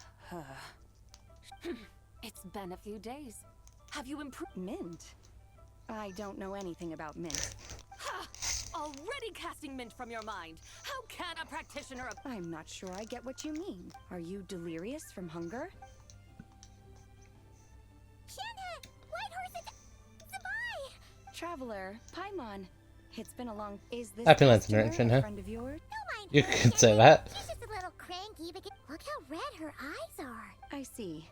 It's been a few days. Have you improved? Mint? I don't know anything about mint. Ha! Already casting mint from your mind. How can a practitioner of... I'm not sure I get what you mean. Are you delirious from hunger? Shenhe! White Horse Adeptus! ZIBAI! Traveler, Paimon. It's been a long... Is this Happy Lantern customer Rite, Shenhe. a friend of yours? Don't mind You her, could say Shenhe. that. She's just a little cranky because... Look how red her eyes are. I see.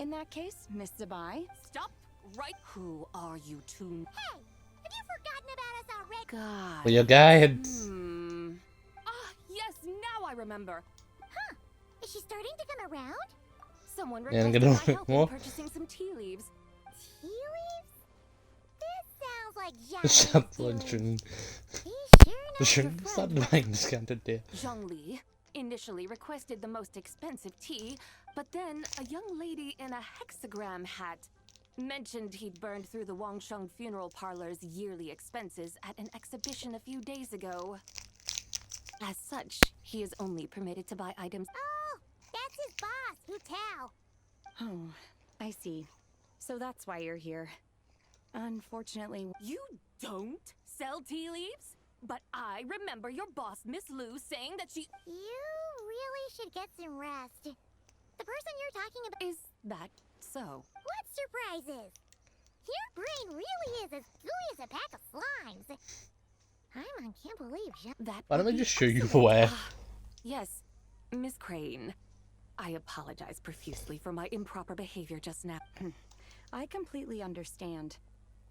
In that case, Miss ZIBAI. Stop right... Who are you two? Hey! Have you forgotten about us already? God. For your guides. Ah, yes, now I remember. Huh. Is she starting to come around? Someone Yeah, I'm requested gonna my look help more. in purchasing some tea leaves. Tea leaves? This sounds like Shut Zhang's doing. luncheon. He sure knows Sure, her stop friend. buying discounted deal. Zhongli initially requested the most expensive tea, but then a young lady in a hexagram hat mentioned he'd burned through the Wangsheng funeral parlor's yearly expenses at an exhibition a few days ago. As such, he is only permitted to buy items. Oh, that's his boss, Hu Tao. Oh, I see. So that's why you're here. Unfortunately, You don't sell tea leaves? But I remember your boss, Miss Lou, saying that she... You really should get some rest. The person you're talking about... Is that so? What surprises? Your brain really is as gooey as a pack of slimes. I can't believe that. Why don't would I be just show you excellent. where? Yes, Miss Crane. I apologize profusely for my improper behavior just now. I completely understand.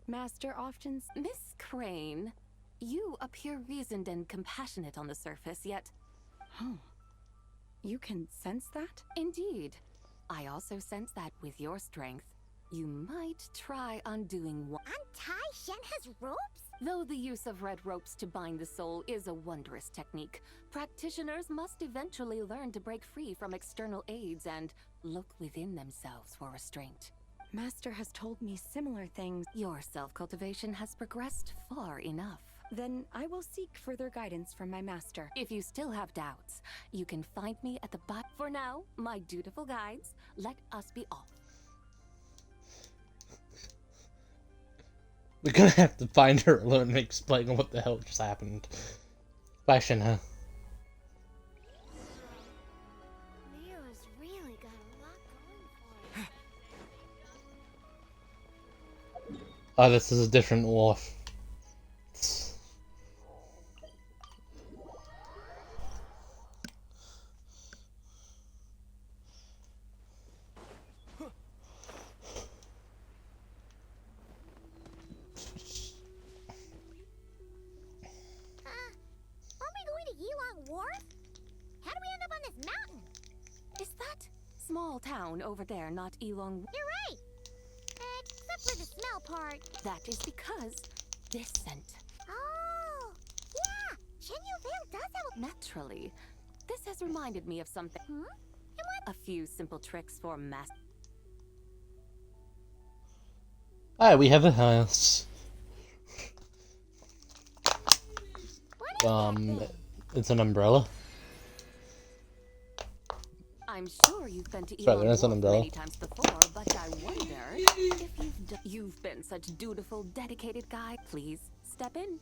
Master often... Miss Crane, you appear reasoned and compassionate on the surface, yet... Oh. You can sense that? Indeed. I also sense that with your strength, you might try undoing one... Untie Shenhe's ropes? Though the use of red ropes to bind the soul is a wondrous technique, practitioners must eventually learn to break free from external aids and look within themselves for restraint. Master has told me similar things. Your self-cultivation has progressed far enough. Then I will seek further guidance from my master. If you still have doubts, you can find me at the back. For now, my dutiful guides, let us be off. We're gonna have to find her alone and explain what the hell just happened. Bye, Shinha. Leo's really got a lot going for him. Oh, this is a different wharf. Small town over there, not Elong. You're right! Except for the smell part. That is because this scent. Oh! Yeah! Chenyoville does have... Naturally. This has reminded me of something. Hmm? And what? A few simple tricks for mass... Alright, we have a house. It's an umbrella. I'm sure you've been to Sorry, there's an umbrella. many times before, but I wonder if you've been such dutiful, dedicated guy. Please step in.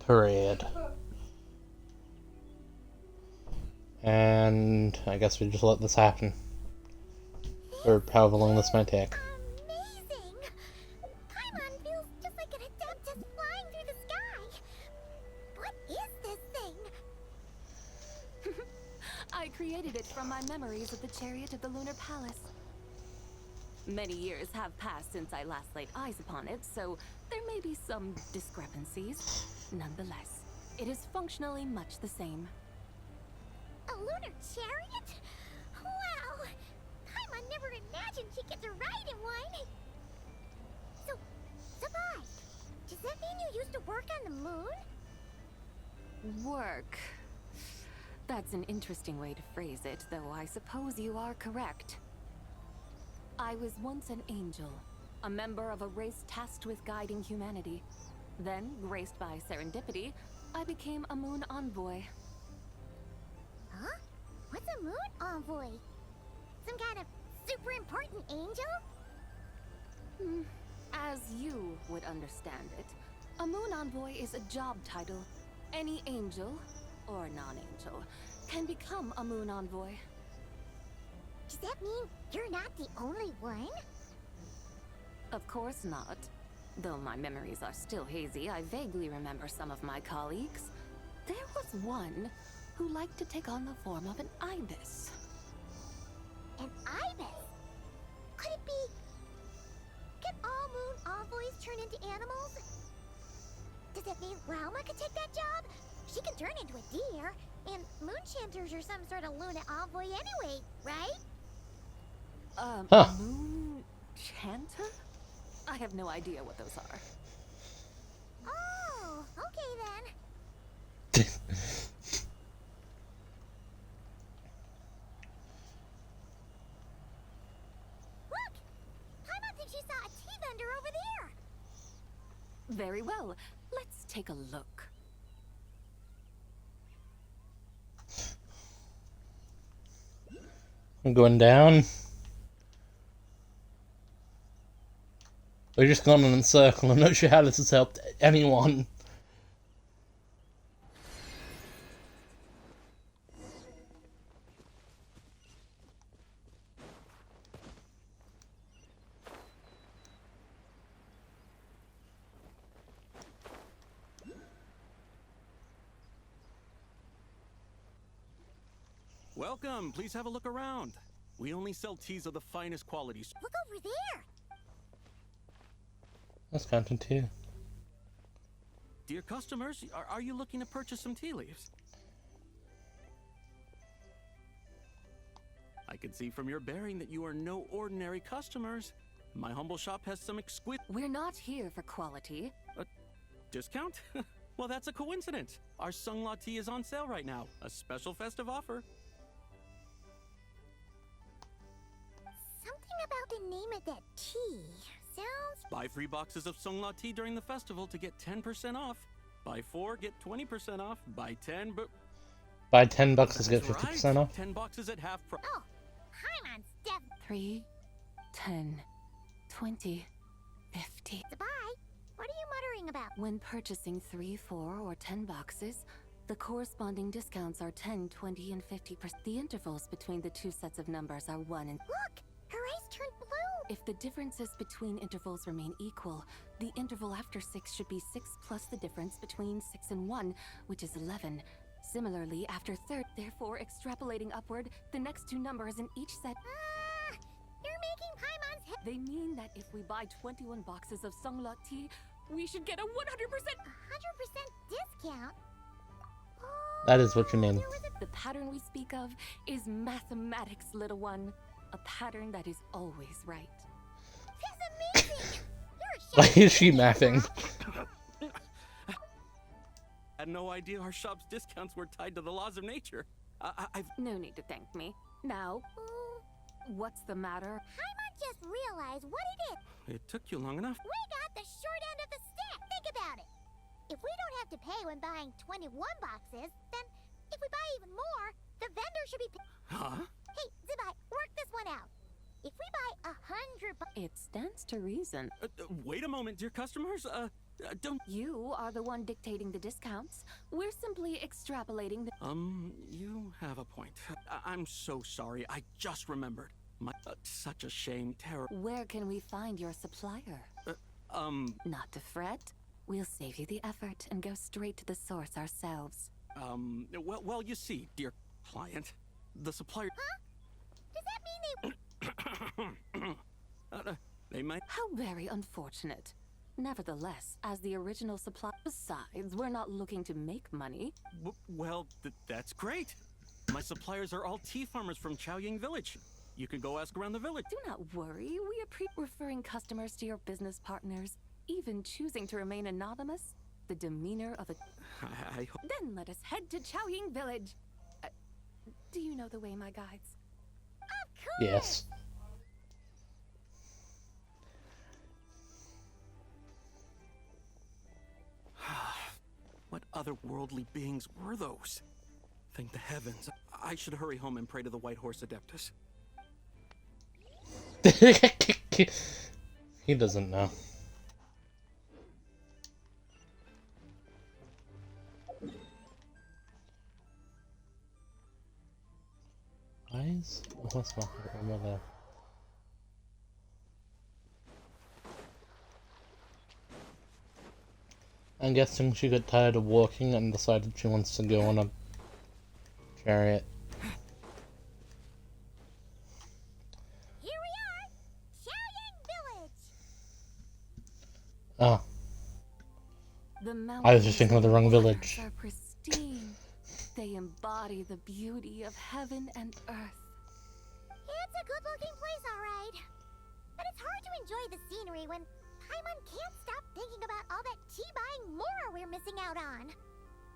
Parade. And I guess we just let this happen. Or however long this might take. I created it from my memories of the chariot of the Lunar Palace. Many years have passed since I last laid eyes upon it, so there may be some discrepancies. Nonetheless, it is functionally much the same. A lunar chariot? Wow! Paimon never imagined she'd get to ride in one! So, ZIBAI, does that mean you used to work on the moon? Work. That's an interesting way to phrase it, though I suppose you are correct. I was once an angel, a member of a race tasked with guiding humanity. Then, graced by serendipity, I became a moon envoy. Huh? What's a moon envoy? Some kind of super important angel? As you would understand it, a moon envoy is a job title. Any angel, or non-angel, can become a moon envoy. Does that mean you're not the only one? Of course not. Though my memories are still hazy, I vaguely remember some of my colleagues. There was one who liked to take on the form of an ibis. An ibis? Could it be... Can all moon envoys turn into animals? Does that mean Rauma could take that job? She can turn into a deer, and moonchanters are some sort of Luna envoy anyway, right? Moon chanter? I have no idea what those are. Oh, okay then. Look! Paimon thinks she saw a tea vendor over there! Very well. Let's take a look. I'm going down. We're just gone in a circle. I'm not sure how this has helped anyone. Welcome. Please have a look around. We only sell teas of the finest qualities. Look over there. That's content too. Dear customers, are you looking to purchase some tea leaves? I can see from your bearing that you are no ordinary customers. My humble shop has some exquisite... We're not here for quality. Discount? Well, that's a coincidence. Our Sunglaw tea is on sale right now. A special festive offer. Something about the name of that tea sounds... Buy 3 boxes of Sunglaw tea during the festival to get 10% off. Buy 4, get 20% off. Buy 10, but... Buy $10 to get That's 50% right. off. 10 boxes at half price. Oh, Paimon's def... 3, 10, 20, 50. Bye. What are you muttering about? When purchasing 3, 4, or 10 boxes, the corresponding discounts are 10, 20, and 50%. The intervals between the two sets of numbers are 1 and... Look! Her eyes turned blue! If the differences between intervals remain equal, the interval after 6 should be 6 plus the difference between 6 and 1, which is 11. Similarly, after third, therefore, extrapolating upward, the next two numbers in each set... You're making Paimon's head... They mean that if we buy 21 boxes of Sunglaw tea, we should get a 100%... 100% discount? That is what you mean. The pattern we speak of is mathematics, little one. A pattern that is always right. That's amazing! Why is she mathing? I had no idea our shop's discounts were tied to the laws of nature. I've... No need to thank me. Now, what's the matter? Paimon just realized what it is. It took you long enough. We got the short end of the stick. Think about it. If we don't have to pay when buying 21 boxes, then if we buy even more, the vendor should be... Huh? Hey, ZIBAI, work this one out. If we buy 100 It stands to reason. Wait a moment, dear customers. Don't... You are the one dictating the discounts. We're simply extrapolating the... You have a point. I'm so sorry. I just remembered. Such a shame. Terror. Where can we find your supplier? Not to fret. We'll save you the effort and go straight to the source ourselves. Well, you see, dear client, the supplier... Huh? Does that mean they... They might... How very unfortunate. Nevertheless, as the original supply... Besides, we're not looking to make money. Well, that's great. My suppliers are all tea farmers from Chaoying Village. You can go ask around the village. Do not worry. We appreciate referring customers to your business partners, even choosing to remain anonymous. The demeanor of a... I hope... Then let us head to Chaoying Village. Do you know the way, my guides? Of course! Yes. What otherworldly beings were those? Thank the heavens. I should hurry home and pray to the White Horse Adeptus. He doesn't know. Eyes? What's my mother? I'm guessing she got tired of walking and decided she wants to go on a chariot. Here we are! Chaoying Village! Oh. The I was just thinking of the wrong village. Are pristine. They embody the beauty of heaven and earth. It's a good-looking place, all right. But it's hard to enjoy the scenery when Paimon can't stop thinking about all that tea-buying Mora we're missing out on.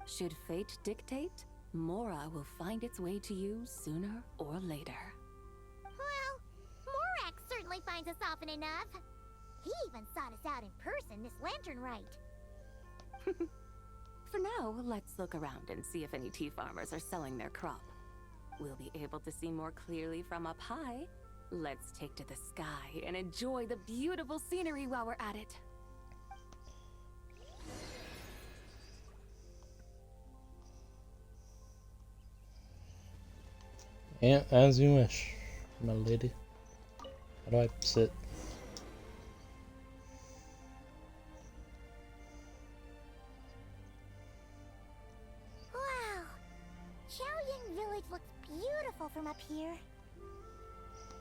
Should fate dictate, Mora will find its way to you sooner or later. Well, Morak certainly finds us often enough. He even sought us out in person this lantern rite. For now, let's look around and see if any tea farmers are selling their crop. We'll be able to see more clearly from up high. Let's take to the sky and enjoy the beautiful scenery while we're at it. Yeah, as you wish, my lady. How do I sit? Wow! Xiaoying Village looks beautiful from up here.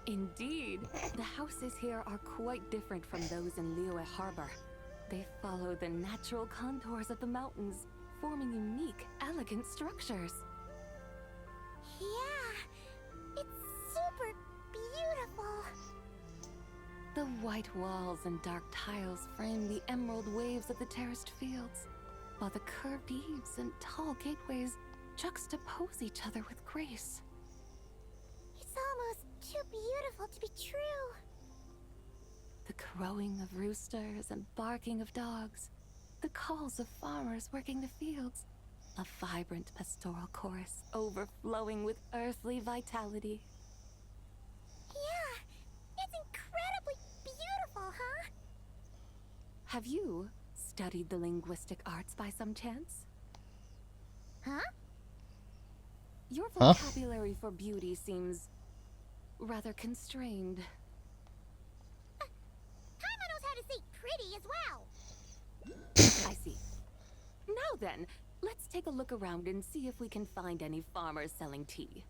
Indeed, the houses here are quite different from those in Liyue Harbor. They follow the natural contours of the mountains, forming unique, elegant structures. Yeah, it's super beautiful. The white walls and dark tiles frame the emerald waves of the terraced fields, while the curved eaves and tall gateways juxtapose each other with grace. It's almost too beautiful to be true. The crowing of roosters and barking of dogs, the calls of farmers working the fields, a vibrant pastoral chorus overflowing with earthly vitality. Yeah, it's incredibly beautiful, huh? Have you studied the linguistic arts by some chance? Huh? Your vocabulary for beauty seems rather constrained. Paimon knows how to say pretty as well. I see. Now then, let's take a look around and see if we can find any farmers selling tea.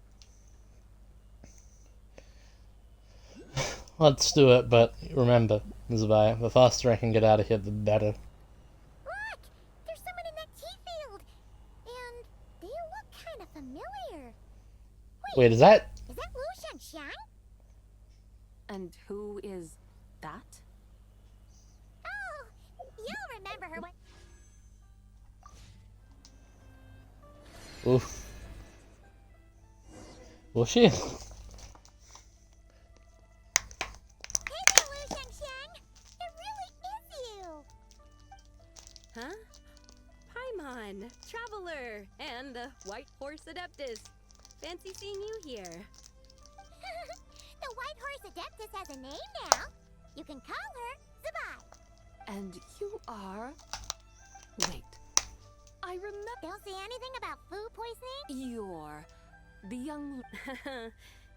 Let's do it, but remember, ZIBAI, the faster I can get out of here, the better. Look! There's someone in that tea field! And they look kind of familiar. Wait, is that... Is that Wu Shanxiang? And who is that? Oh, you'll remember her when... Oof. Was she? Hey there, Wu Shanxiang! It really is you! Huh? Paimon, Traveler, and the White Horse Adeptus. Fancy seeing you here. The White Horse Adeptus has a name now. You can call her ZIBAI. And you are... Wait. I remember... Don't say anything about food poisoning? You're... the young...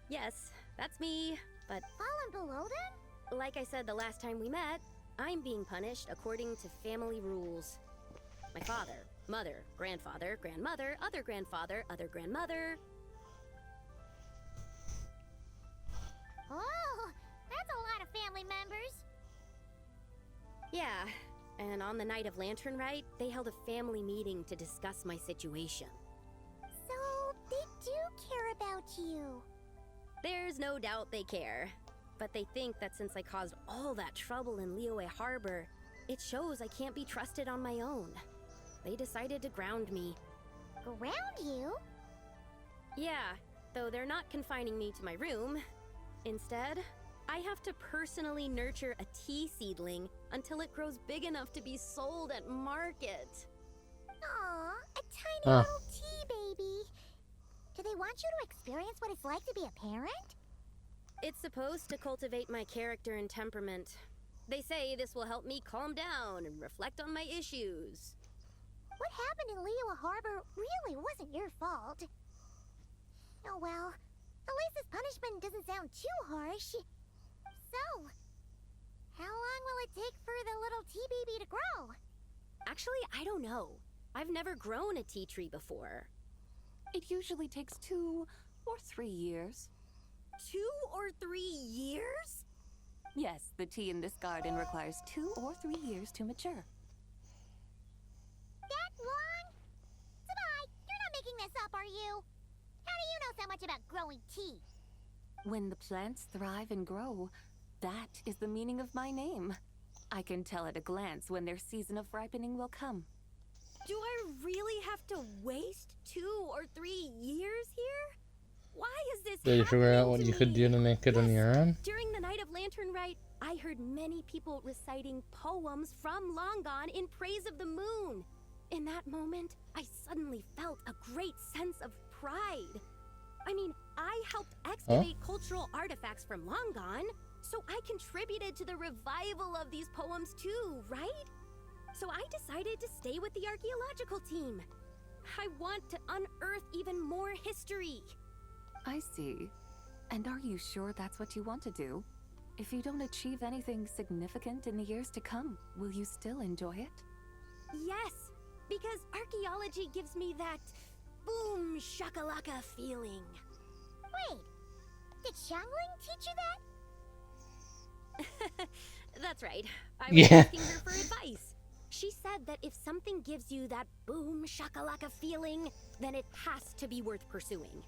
Yes, that's me, but... Fallen below them? Like I said the last time we met, I'm being punished according to family rules. My father, mother, grandfather, grandmother, other grandfather, other grandmother... Oh, that's a lot of family members. Yeah, and on the night of Lantern Rite, they held a family meeting to discuss my situation. So, they do care about you. There's no doubt they care. But they think that since I caused all that trouble in Liyue Harbor, it shows I can't be trusted on my own. They decided to ground me. Ground you? Yeah, though they're not confining me to my room. Instead, I have to personally nurture a tea seedling until it grows big enough to be sold at market. Aw, a tiny little tea baby. Do they want you to experience what it's like to be a parent? It's supposed to cultivate my character and temperament. They say this will help me calm down and reflect on my issues. What happened in Liyue Harbor really wasn't your fault. Oh well, at least this punishment doesn't sound too harsh. So, how long will it take for the little tea baby to grow? Actually, I don't know. I've never grown a tea tree before. It usually takes 2 or 3 years. 2 or 3 years? Yes, the tea in this garden requires 2 or 3 years to mature. That long? ZIBAI, you're not making this up, are you? How do you know so much about growing tea? When the plants thrive and grow, that is the meaning of my name. I can tell at a glance when their season of ripening will come. Do I really have to waste 2 or 3 years here? Why is this Did you figure out what you could do to make it on your own? During the night of Lantern Rite, I heard many people reciting poems from Longon in praise of the moon. In that moment, I suddenly felt a great sense of pride. I mean, I helped excavate cultural artifacts from Longon, so I contributed to the revival of these poems too, right? So I decided to stay with the archaeological team. I want to unearth even more history. I see. And are you sure that's what you want to do? If you don't achieve anything significant in the years to come, will you still enjoy it? Yes, because archaeology gives me that boom shakalaka feeling. Wait, did Xiangling teach you that? That's right. I was asking her for advice. She said that if something gives you that boom shakalaka feeling, then it has to be worth pursuing.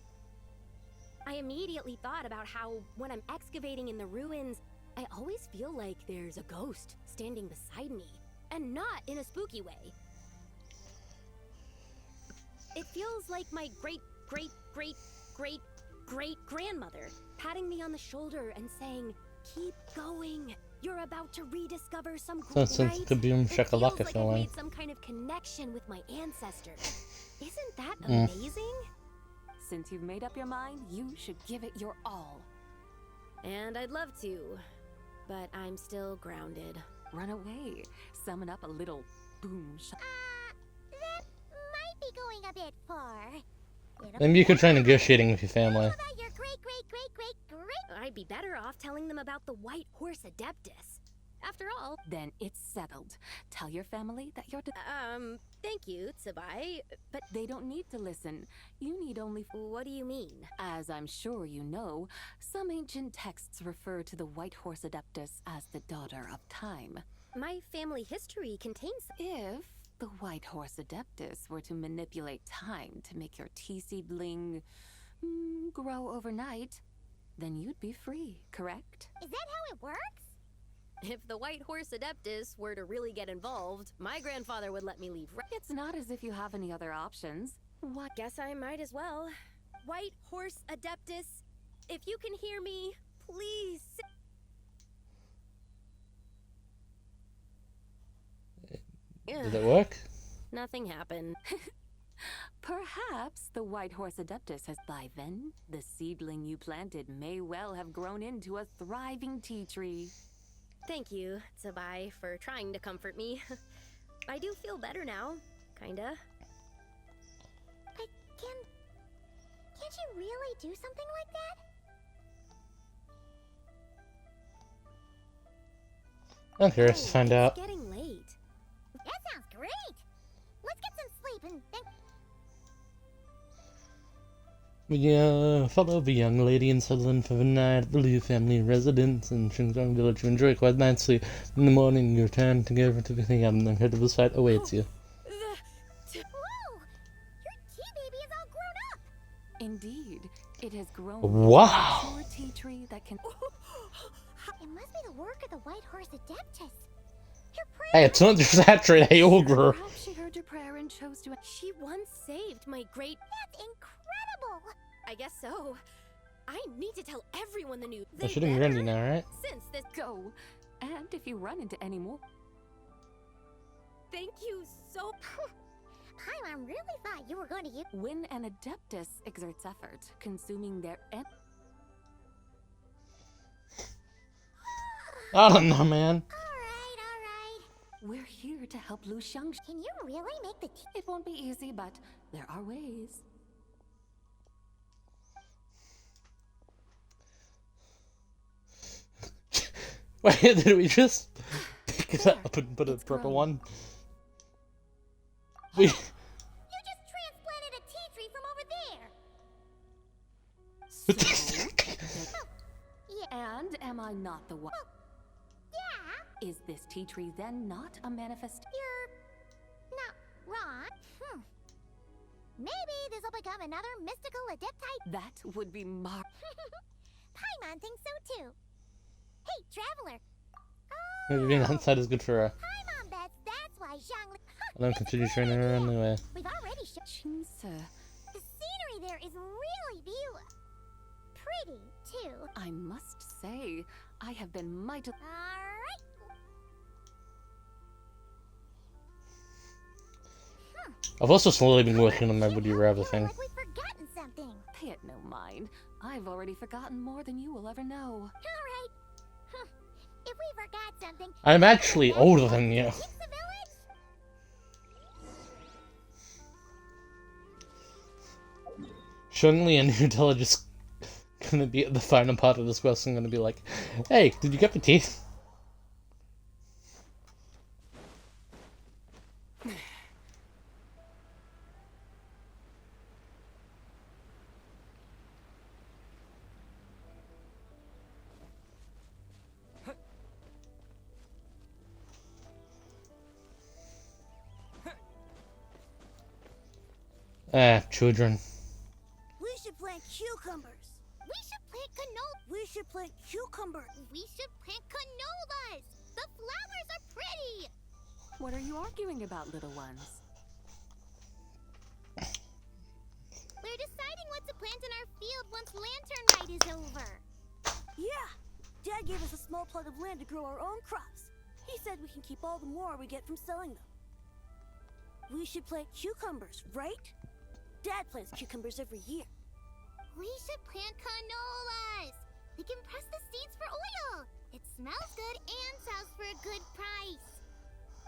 I immediately thought about how, when I'm excavating in the ruins, I always feel like there's a ghost standing beside me, and not in a spooky way. It feels like my great-great-great-great-great-grandmother patting me on the shoulder and saying, "Keep going. You're about to rediscover some great." So it could be It feels shakalaka like I've feeling. made some kind of connection with my ancestors. Isn't that amazing? Since you've made up your mind, you should give it your all. And I'd love to, but I'm still grounded. Run away. Summon up a little boom That might be going a bit far. Maybe you could try negotiating with your family. About your great. I'd be better off telling them about the White Horse Adeptus. After all, Then it's settled. Tell your family that you're thank you, ZIBAI, but they don't need to listen. You need only... What do you mean? As I'm sure you know, some ancient texts refer to the White Horse Adeptus as the daughter of time. My family history contains... If the White Horse Adeptus were to manipulate time to make your tea seedling grow overnight, then you'd be free, correct? Is that how it works? If the White Horse Adeptus were to really get involved, my grandfather would let me leave. It's not as if you have any other options. What? Guess I might as well. White Horse Adeptus, if you can hear me, please. Did it work? Nothing happened. Perhaps the White Horse Adeptus has... By then, the seedling you planted may well have grown into a thriving tea tree. Thank you, ZIBAI, for trying to comfort me. I do feel better now, kinda. Can't you really do something like that? I'm curious to find out. It's getting late. That sounds great. Let's get some sleep and then... We follow the young lady and settle in for the night at the Liu family residence in Xinjiang village. You enjoy quite night's sleep. In the morning, you return together to the cabin. The incredible sight awaits you. Whoa! Your tea baby is all grown up! Indeed, it has grown Wow. into a mature tea tree that can... It must be the work of the White Horse Adeptus. Your prayer... Hey, it's not just that tree, they all grew. Perhaps she heard your prayer and chose to... She once saved my great... That's incredible! I guess so. I need to tell everyone the news. Well, she didn't Grundy now, right? Since this... Go. And if you run into any more... Thank you so... Paimon really thought you were going to use... When an Adeptus exerts effort, consuming their... I don't know, man. Alright. We're here to help Lu Xiang. Can you really make the tea? It won't be easy, but there are ways. Wait, did we just pick it up and put a purple one? We... You just transplanted a tea tree from over there! So, Yeah. and am I not the one? Yeah, Is this tea tree then not a manifest? you're not wrong. Maybe this will become another mystical adeptite. That would be Paimon thinks so too. Hey, traveler. Maybe being outside is good for her. Paimon bets that's why Xiangling... I don't continue training her anyway. We've already shown... Chinsa. The scenery there is really pretty, too. I must say, I have been mightily. Alright. I've also slowly been working on my Would You Rather thing. Like we've forgotten something. Pay it no mind. I've already forgotten more than you will ever know. Alright. If we forgot something... I'm actually older than you. Fix the village? Suddenly, and Nutella just gonna be at the final part of this quest. I'm gonna be like, "Hey, did you get the teeth?" Children. We should plant cucumbers. We should plant canola. We should plant cucumbers. We should plant canolas. The flowers are pretty. What are you arguing about, little ones? We're deciding what to plant in our field once Lantern Night is over. Yeah. Dad gave us a small plot of land to grow our own crops. He said we can keep all the more we get from selling them. We should plant cucumbers, right? Dad plants cucumbers every year. We should plant canolas. We can press the seeds for oil. It smells good and sells for a good price.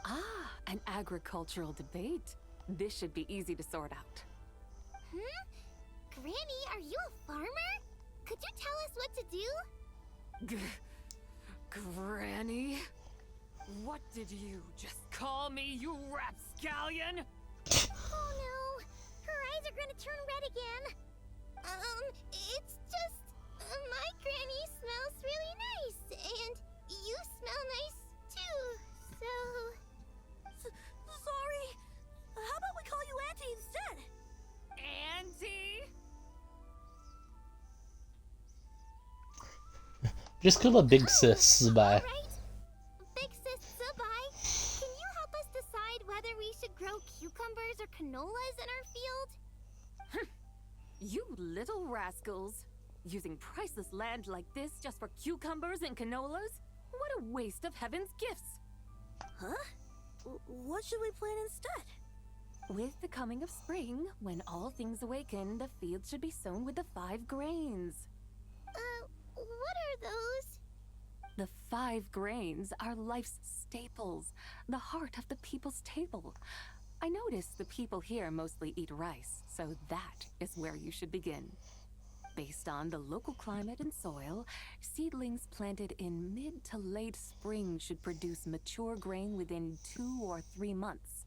Ah, an agricultural debate. This should be easy to sort out. Granny, are you a farmer? Could you tell us what to do? Granny? What did you just call me, you rapscallion? Oh no, her eyes are gonna turn red again. It's just, my granny smells really nice, and you smell nice too, so... Sorry. How about we call you Auntie instead? Auntie? Just call her Big Sis, ZIBAI. Big Sis ZIBAI, can you help us decide whether we should grow cucumbers or canolas in our field? You little rascals. Using priceless land like this just for cucumbers and canolas? What a waste of heaven's gifts. Huh? What should we plant instead? With the coming of spring, when all things awaken, the fields should be sown with the 5 grains. What are those? The 5 grains are life's staples, the heart of the people's table. I notice the people here mostly eat rice, so that is where you should begin. Based on the local climate and soil, seedlings planted in mid to late spring should produce mature grain within 2 or 3 months.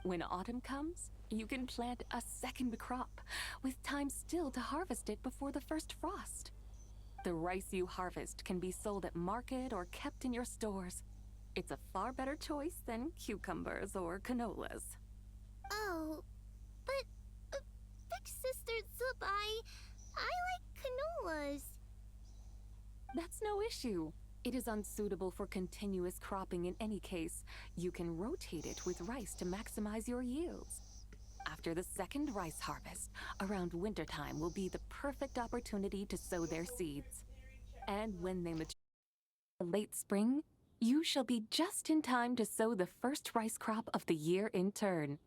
When autumn comes, you can plant a second crop, with time still to harvest it before the first frost. The rice you harvest can be sold at market or kept in your stores. It's a far better choice than cucumbers or canolas. Oh, but Big Sister ZIBAI, I like canolas. That's no issue. It is unsuitable for continuous cropping in any case. You can rotate it with rice to maximize your yields. After the second rice harvest, around wintertime will be the perfect opportunity to sow their seeds. And when they mature in late spring, you shall be just in time to sow the first rice crop of the year in turn.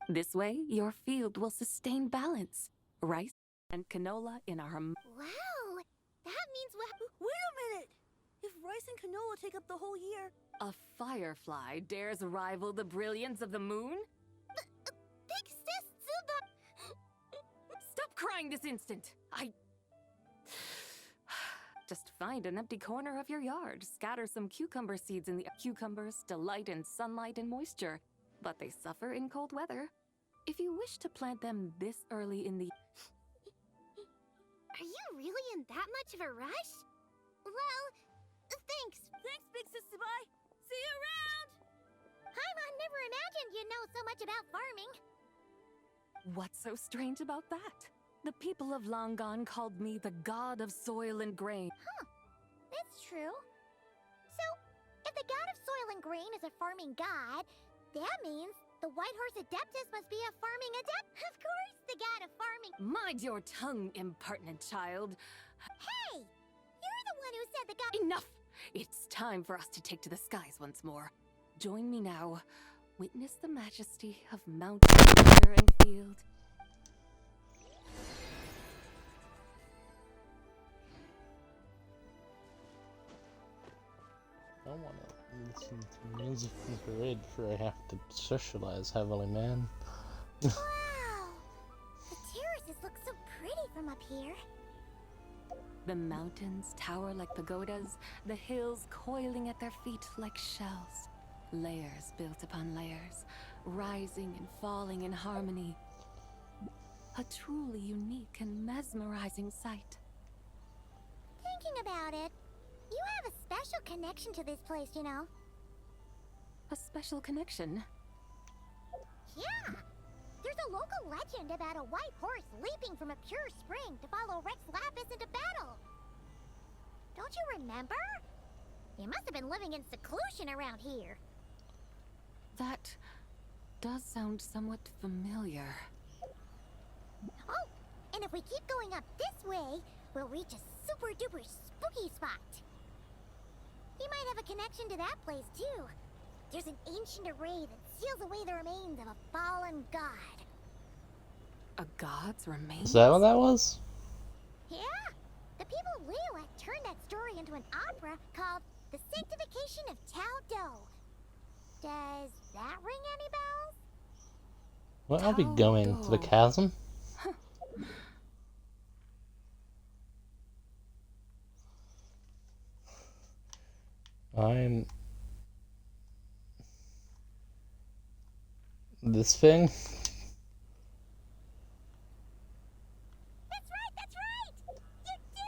This way, your field will sustain balance. Rice and canola in our... Wow, that means Wait a minute! If rice and canola take up the whole year... A firefly dares rival the brilliance of the moon? Big Sis ZIBAI! Stop crying this instant! Just find an empty corner of your yard, scatter some cucumber seeds in the... Cucumbers delight in sunlight and moisture, but they suffer in cold weather. If you wish to plant them this early in the... Are you really in that much of a rush? Well, thanks. Thanks, Big Sis ZIBAI. See you around! Paimon never imagined you'd know so much about farming. What's so strange about that? The people of Langan called me the god of soil and grain. Huh, that's true. So, if the god of soil and grain is a farming god, that means the White Horse Adeptus must be a farming adept. Of course, the god of farming... Mind your tongue, impertinent child. Hey! You're the one who said the god... Enough! It's time for us to take to the skies once more. Join me now. Witness the majesty of mountain, river, and field. I don't want to listen to music from the parade before I have to socialize heavily, man. Wow! The terraces look so pretty from up here. The mountains tower like pagodas, the hills coiling at their feet like shells. Layers built upon layers, rising and falling in harmony. A truly unique and mesmerizing sight. Thinking about it, you have a special connection to this place, you know. A special connection? Yeah! There's a local legend about a white horse leaping from a pure spring to follow Rex Lapis into battle. Don't you remember? You must have been living in seclusion around here. That does sound somewhat familiar. Oh, and if we keep going up this way, we'll reach a super duper spooky spot. He might have a connection to that place too. There's an ancient array that seals away the remains of a fallen god. A god's remains? Is that what that was? Yeah! The people of Liyue turned that story into an opera called The Sanctification of Tao Do. Does that ring any bells? Well, I'll be going to the chasm. I'm... This thing? That's right! You do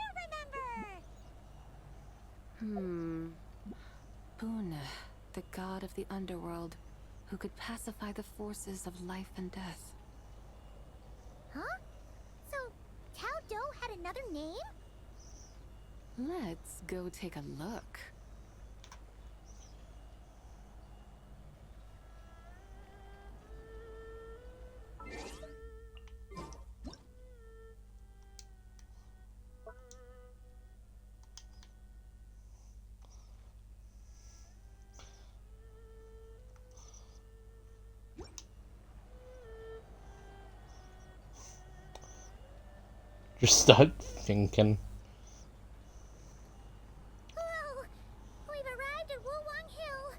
remember! Puna, the god of the underworld, who could pacify the forces of life and death. Huh? So, Tao Do had another name? Let's go take a look. Just start thinking. Hello! We've arrived at Wulwang Hill.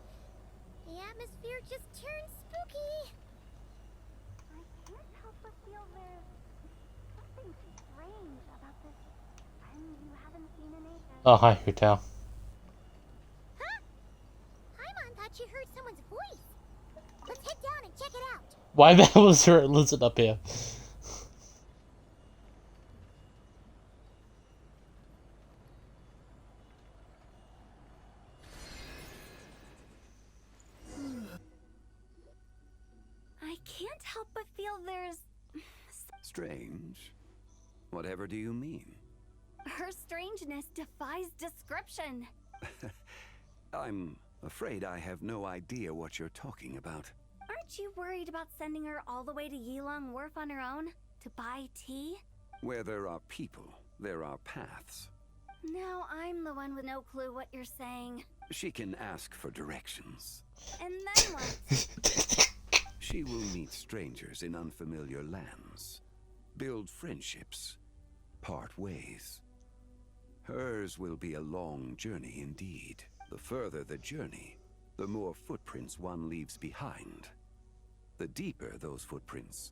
The atmosphere just turned spooky. I can't help but feel there's something strange about this friend you haven't seen in ages. Oh, hi, Hotel. Huh? Paimon thought she heard someone's voice. Let's head down and check it out. Why the hell is there a lizard up here? I can't help but feel there's... Strange? Whatever do you mean? Her strangeness defies description. I'm afraid I have no idea what you're talking about. Aren't you worried about sending her all the way to Yilong Wharf on her own? To buy tea? Where there are people, there are paths. Now I'm the one with no clue what you're saying. She can ask for directions. And then what? She will meet strangers in unfamiliar lands, build friendships, part ways. Hers will be a long journey indeed. The further the journey, the more footprints one leaves behind. The deeper those footprints,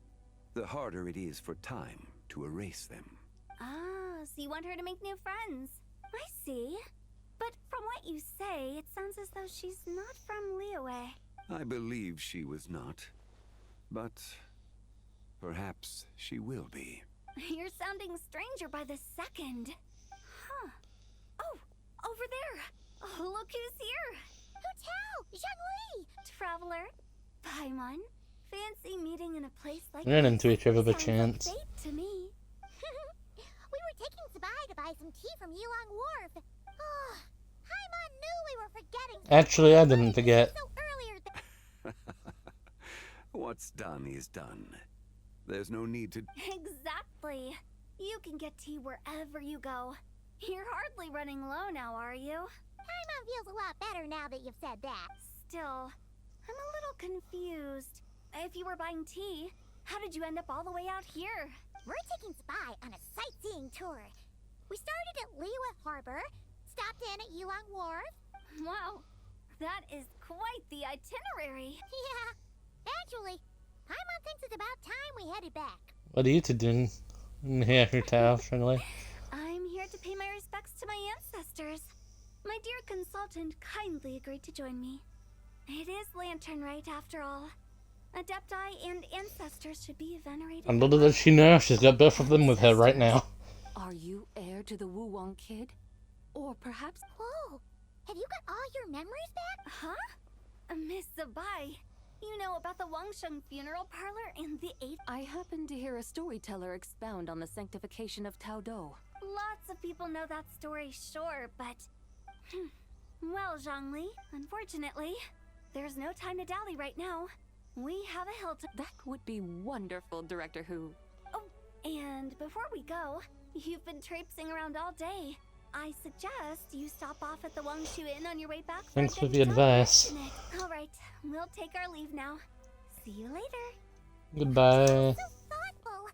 the harder it is for time to erase them. Ah, so you want her to make new friends. I see. But from what you say, it sounds as though she's not from Liyue. I believe she was not, but perhaps she will be. You're sounding stranger by the second. Huh. Oh, over there. Oh, look who's here. Hotel! Zhongli! Traveler. Paimon. Fancy meeting in a place like Run into each other by Sounds chance. like fate to me. We were taking ZIBAI to buy some tea from Yilong Wharf. Oh, Paimon knew we were forgetting. Actually, I didn't forget. So earlier What's done is done. There's no need to... Exactly. You can get tea wherever you go. You're hardly running low now, are you? Paimon feels a lot better now that you've said that. Still, I'm a little confused. If you were buying tea, how did you end up all the way out here? We're taking ZIBAI on a sightseeing tour. We started at Liyue Harbor, stopped in at Yulong Wharf. Wow, that is quite the itinerary. Yeah, actually, Paimon thinks it's about time we headed back. What are you two doing in here, Tao, Shangli? I'm here to pay my respects to my ancestors. My dear consultant kindly agreed to join me. It is Lantern Rite after all. Adepti and ancestors should be venerated. And little does she know, she's got both of them with her right now. Are you heir to the Wu Wong kid? Or perhaps... Whoa, have you got all your memories back? Huh? Miss ZIBAI, you know about the Wangsheng funeral parlor and the 8th? I happened to hear a storyteller expound on the sanctification of Tao Do. Lots of people know that story, sure, but... Well, Zhongli, unfortunately, there's no time to dally right now. We have a hill to... That would be wonderful, Director Who. Oh, and before we go, you've been traipsing around all day. I suggest you stop off at the Wangshu Inn on your way back. Thanks for the advice. All right, we'll take our leave now. See you later. Goodbye. So thoughtful.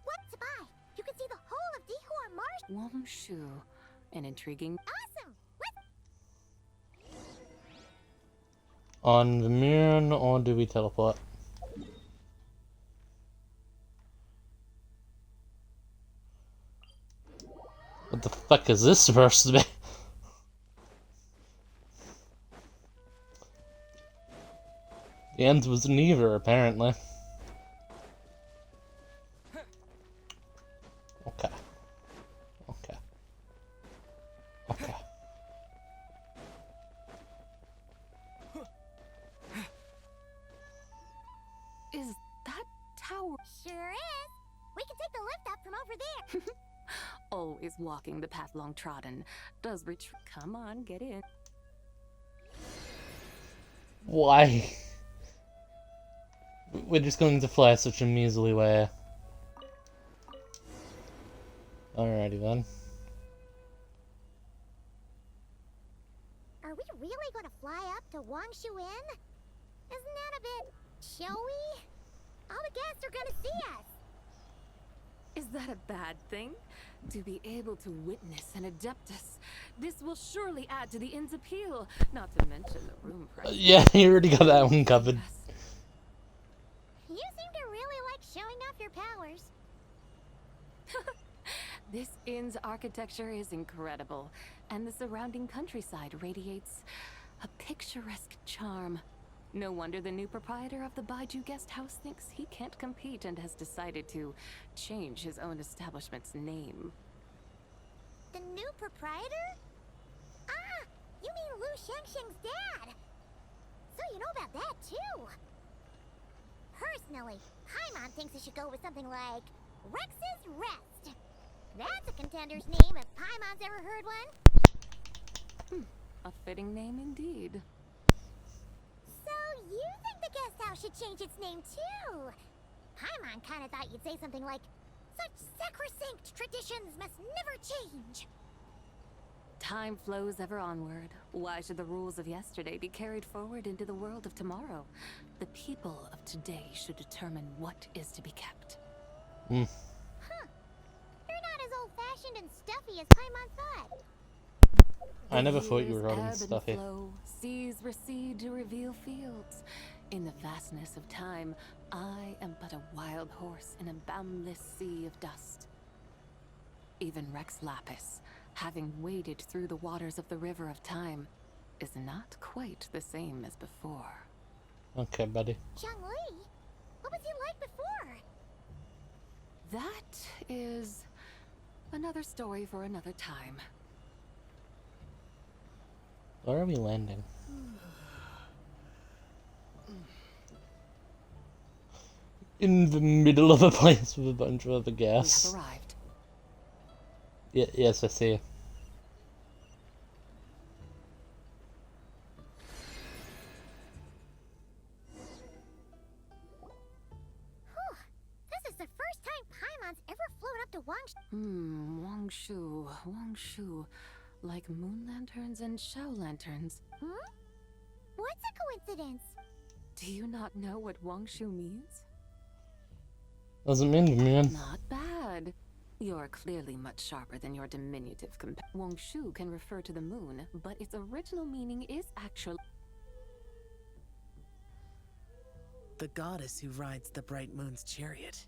What's ZIBAI? You can see the whole of Dihua Marsh. Wangshu. An intriguing... Awesome. On the moon, or do we teleport? What the fuck is this supposed to be? The end was neither, apparently. Okay. Okay. Okay. Is that tower? Sure is. We can take the lift up from over there. Always walking the path long trodden. Does retreat. Come on, get in. Why? We're just going to fly such a measly way. Alrighty then. Are we really going to fly up to Wangshu Inn? Isn't that a bit showy? All the guests are going to see us. Is that a bad thing? To be able to witness an Adeptus. This will surely add to the inn's appeal. Not to mention the room price. Yeah, you already got that one covered. You seem to really like showing off your powers. This inn's architecture is incredible, and the surrounding countryside radiates a picturesque charm. No wonder the new proprietor of the Baiju guest house thinks he can't compete and has decided to change his own establishment's name. The new proprietor? Ah, you mean Lu Shengsheng's dad. So you know about that too. Personally, Paimon thinks it should go with something like Rex's Rest. That's a contender's name if Paimon's ever heard one. A fitting name indeed. So you think the guest house should change its name too? Paimon kinda thought you'd say something like, such sacrosanct traditions must never change. Time flows ever onward. Why should the rules of yesterday be carried forward into the world of tomorrow? The people of today should determine what is to be kept. Huh. You're not as old-fashioned and stuffy as Paimon thought. I never thought you were Years rolling ebb and stuffy. flow, seas recede to reveal fields. In the vastness of time, I am but a wild horse in a boundless sea of dust. Even Rex Lapis, having waded through the waters of the river of time, is not quite the same as before. Okay, buddy. Zhongli, what was he like before? That is another story for another time. Where are we landing? In the middle of a place with a bunch of other gas. We have arrived. Yes, I see. This is the first time Paimon's ever flown up to Wangshu. Wangshu. like moon lanterns and show lanterns. Hmm? What's a coincidence? Do you not know what Wangshu means? Doesn't mean to me, man. Not bad. You're clearly much sharper than your diminutive companion. Wangshu can refer to the moon, but its original meaning is actually The goddess who rides the bright moon's chariot.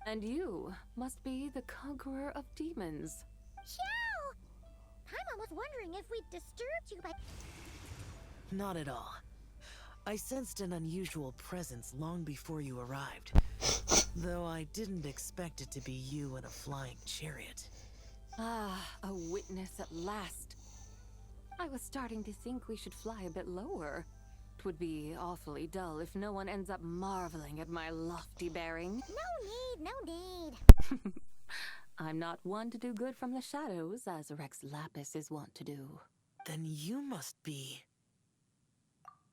And you must be the conqueror of demons. Chow! Paimon was wondering if we'd disturbed you by... Not at all. I sensed an unusual presence long before you arrived. Though I didn't expect it to be you in a flying chariot. Ah, a witness at last. I was starting to think we should fly a bit lower. It would be awfully dull if no one ends up marveling at my lofty bearing. No need. I'm not one to do good from the shadows, as Rex Lapis is wont to do. Then you must be...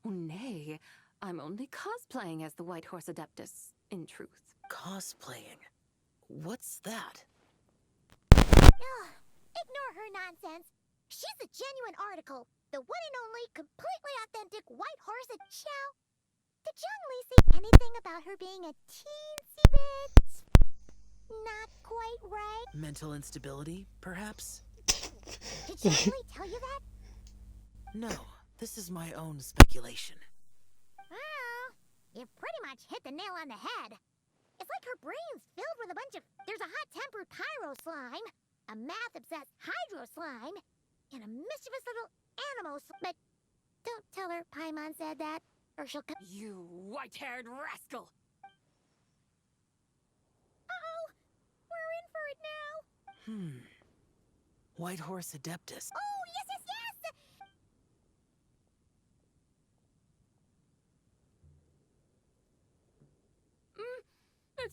Nay, I'm only cosplaying as the White Horse Adeptus, in truth. Cosplaying? What's that? Ugh, ignore her nonsense. She's a genuine article. The one and only, completely authentic White Horse at Chow. Did John Lee say anything about her being a teensy bit... not quite right? Mental instability, perhaps? Did John Lee tell you that? No, this is my own speculation. Well, you pretty much hit the nail on the head. It's like her brain's filled with a bunch of... There's a hot-tempered pyro slime, a math-obsessed hydro slime, and a mischievous little animal But don't tell her Paimon said that, or she'll come... You white-haired rascal! Uh-oh! We're in for it now! White Horse Adeptus. Oh, yes!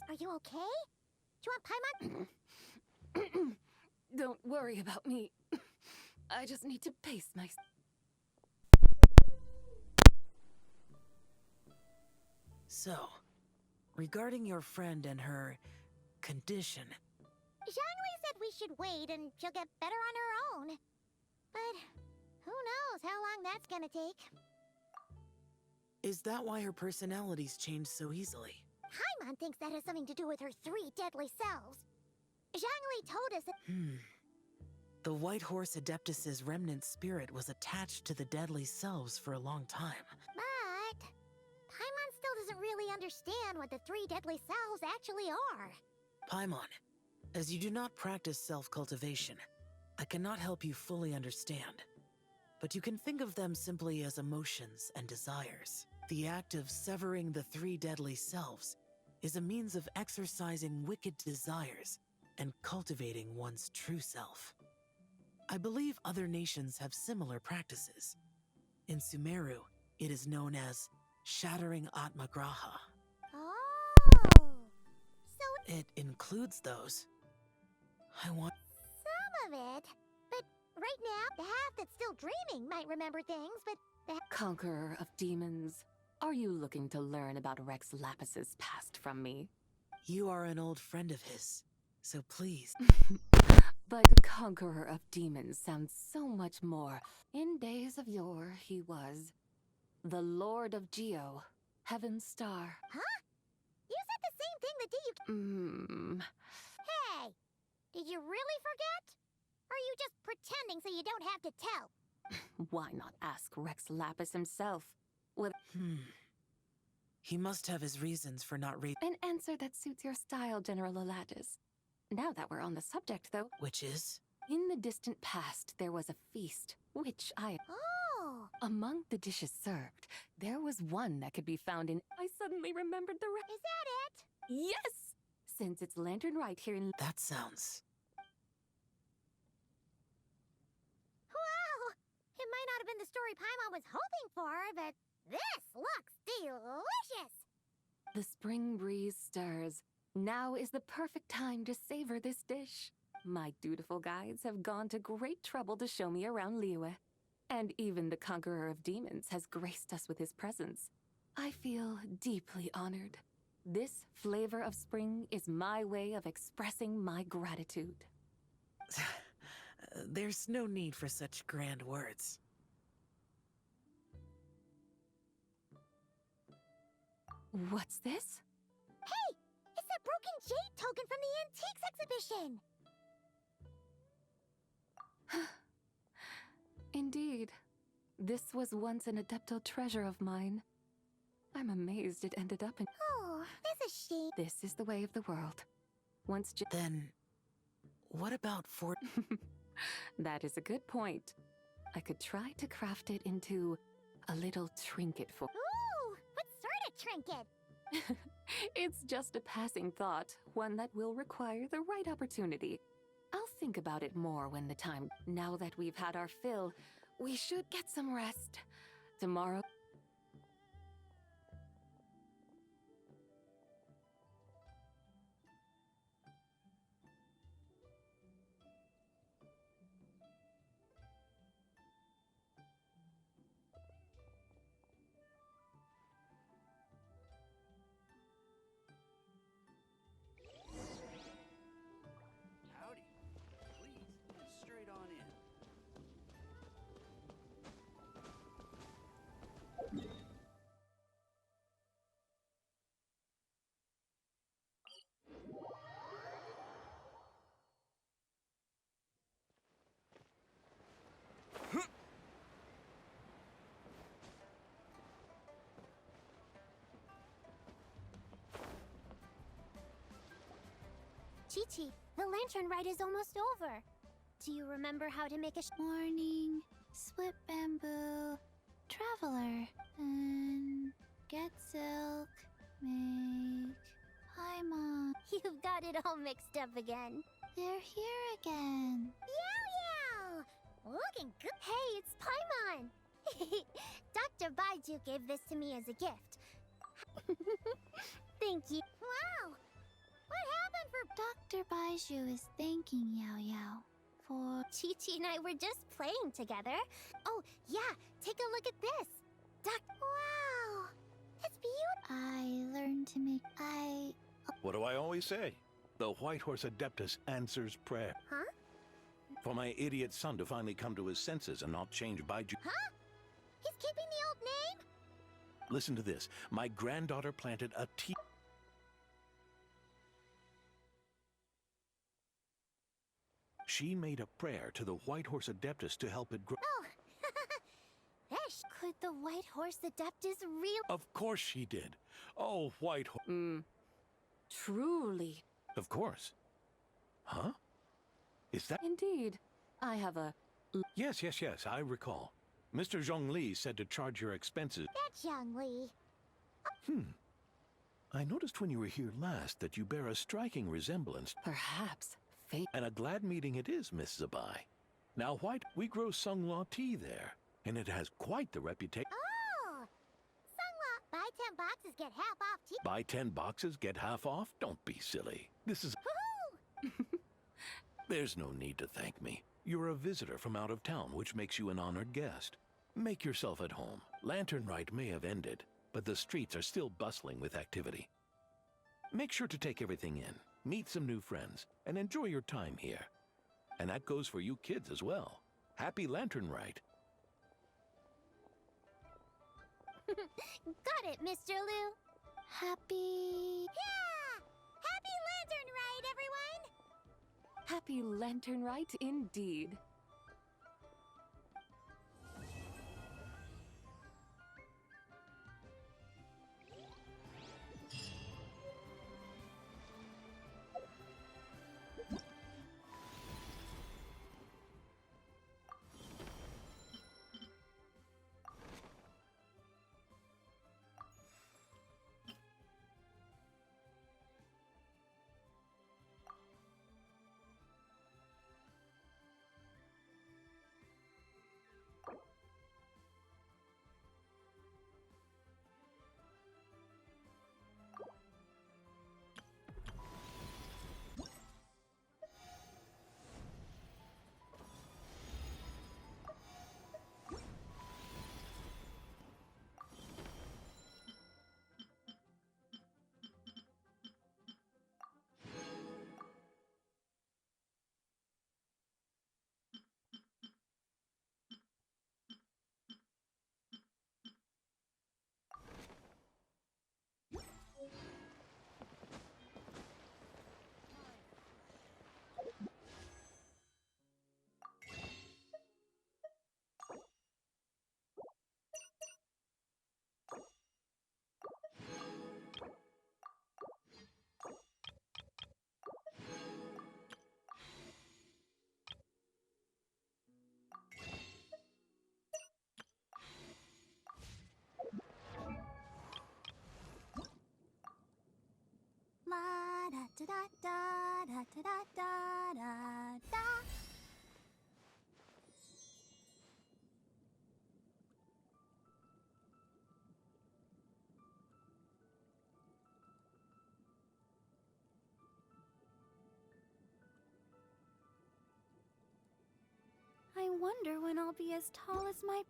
Are you okay? Do you want Paimon? Don't worry about me. I just need to pace myself. So, regarding your friend and her condition... Zhangli said we should wait and she'll get better on her own. But who knows how long that's gonna take. Is that why her personalities change so easily? Paimon thinks that has something to do with her 3 deadly selves. Zhangli told us that... The White Horse Adeptus's remnant spirit was attached to the deadly selves for a long time. But... Paimon still doesn't really understand what the 3 deadly selves actually are. Paimon, as you do not practice self-cultivation, I cannot help you fully understand. But you can think of them simply as emotions and desires. The act of severing the 3 deadly selves is a means of exercising wicked desires and cultivating one's true self. I believe other nations have similar practices. In Sumeru, it is known as shattering Atmagraha. Oh! So... It includes those. I want... Some of it. But right now, the half that's still dreaming might remember things, but... Conqueror of demons, are you looking to learn about Rex Lapis's past from me? You are an old friend of his, so please. But Conqueror of Demons sounds so much more. In days of yore, he was the Lord of Geo, Heaven's Star. Huh? You said the same thing the day you... Hey! Did you really forget? Or are you just pretending so you don't have to tell? Why not ask Rex Lapis himself? With He must have his reasons for not reading. an answer that suits your style, General Elatis. Now that we're on the subject, though... Which is? In the distant past, there was a feast, which I... Oh! Among the dishes served, there was one that could be found in... I suddenly remembered the Is that it? Yes! Since it's Lantern right here in... That sounds... Wow! It might not have been the story Paimon was hoping for, but this looks delicious! The spring breeze stirs. Now is the perfect time to savor this dish. My dutiful guides have gone to great trouble to show me around Liyue. And even the Conqueror of Demons has graced us with his presence. I feel deeply honored. This flavor of spring is my way of expressing my gratitude. There's no need for such grand words. What's this? Hey! It's that broken jade token from the antiques exhibition! Indeed. This was once an Adepto treasure of mine. I'm amazed it ended up in... Oh, that's a shame. This is the way of the world. Once Then, what about for... That is a good point. I could try to craft it into a little trinket for... Ooh! What sort of trinket? It's just a passing thought, one that will require the right opportunity. I'll think about it more when the time... Now that we've had our fill, we should get some rest. Tomorrow... Howdy. Please, straight on in. Chi-Chi, the lantern ride is almost over. Do you remember how to make a morning, split bamboo, traveler, and get silk, make Paimon. You've got it all mixed up again. They're here again. Yow yow! Looking good. Hey, it's Paimon! Dr. Baiju gave this to me as a gift. Thank you. Wow! What happened for... Dr. Baiju is thanking Yao Yao for... Chi-Chi and I were just playing together. Oh, yeah, take a look at this. Wow! It's beautiful. I learned to make... What do I always say? The White Horse Adeptus answers prayer. Huh? For my idiot son to finally come to his senses and not change Baiju. Huh? He's keeping the old name? Listen to this. My granddaughter planted a tea... She made a prayer to the White Horse Adeptus to help it grow. Oh! Esh, could the White Horse Adeptus really... Of course she did. Oh, White Horse... Truly. Of course. Huh? Is that... Indeed. I have a... Yes, I recall. Mr. Zhongli said to charge your expenses. That's Young Li. I noticed when you were here last that you bear a striking resemblance. Perhaps fate... And a glad meeting it is, Miss ZIBAI. Now, White, we grow Sunglaw tea there, and it has quite the reputation. Oh! Sunglaw, buy 10 boxes, get half off tea. Buy 10 boxes, get half off? Don't be silly. This is... Woohoo! There's no need to thank me. You're a visitor from out of town, which makes you an honored guest. Make yourself at home. Lantern Rite may have ended, but the streets are still bustling with activity. Make sure to take everything in, meet some new friends, and enjoy your time here. And that goes for you kids as well. Happy Lantern Rite. Got it, Mr. Liu. Happy... Yeah! Happy Lantern Ride, everyone! Happy Lantern Rite indeed. Da da da da da. I wonder when I'll be as tall as my...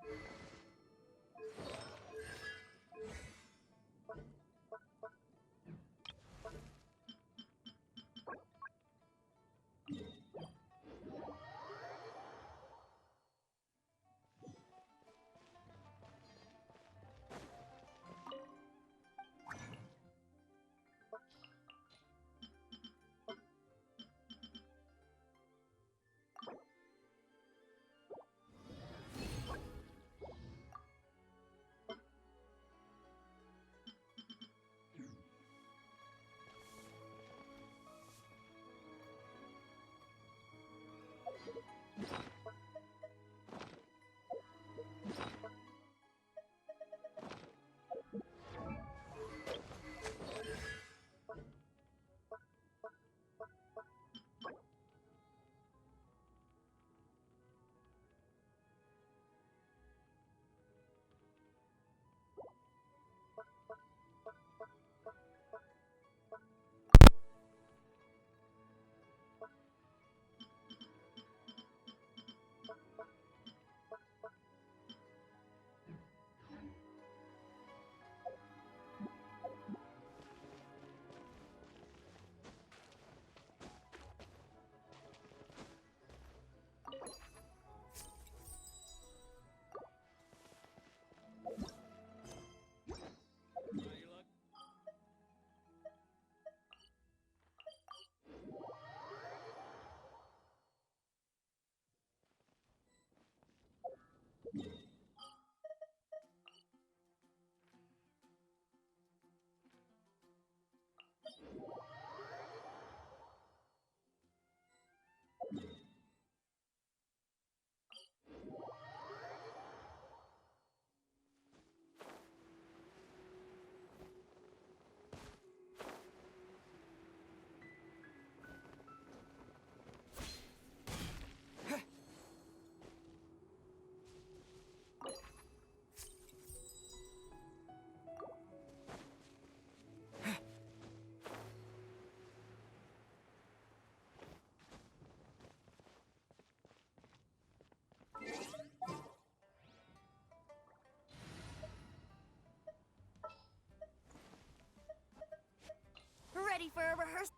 Ready for a rehearsal?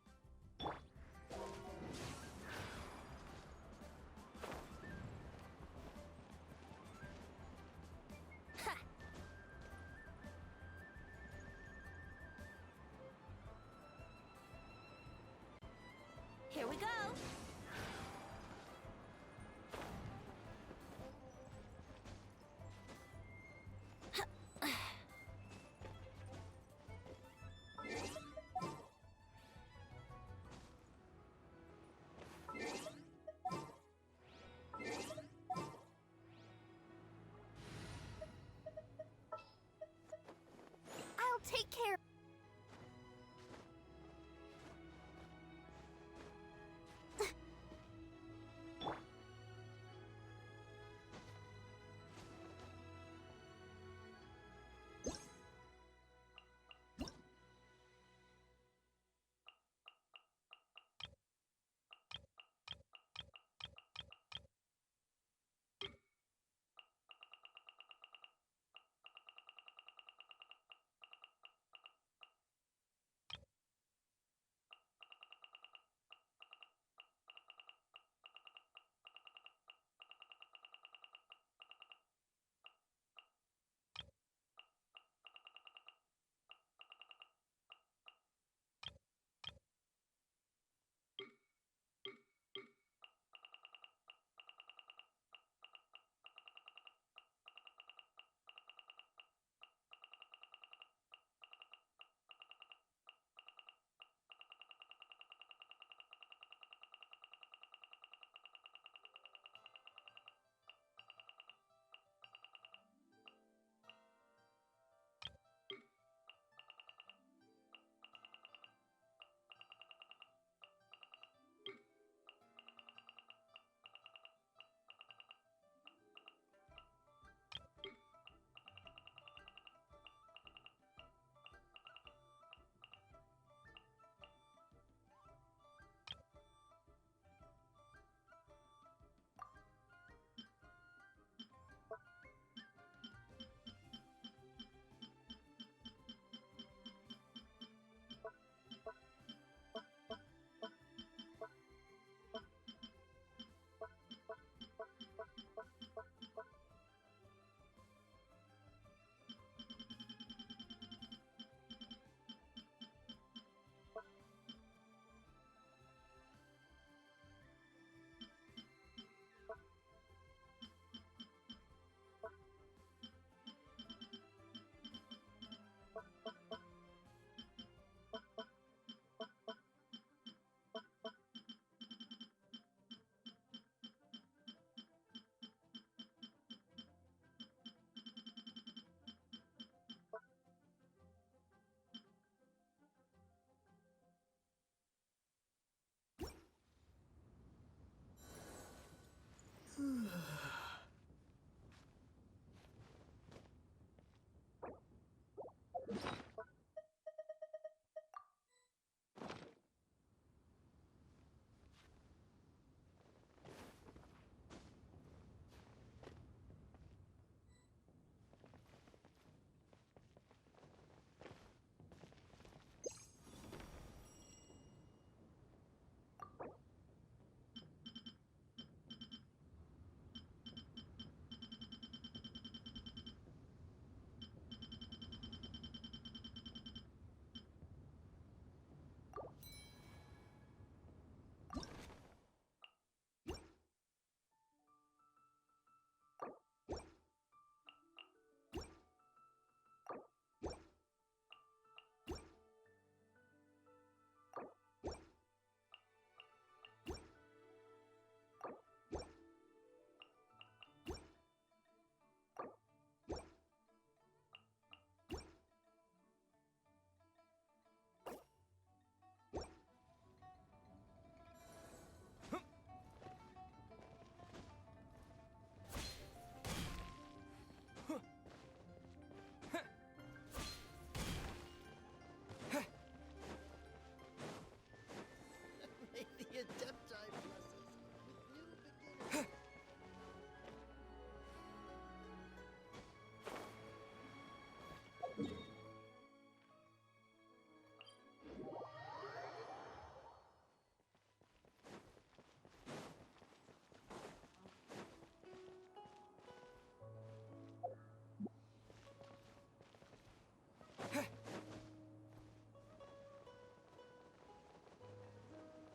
Here we go!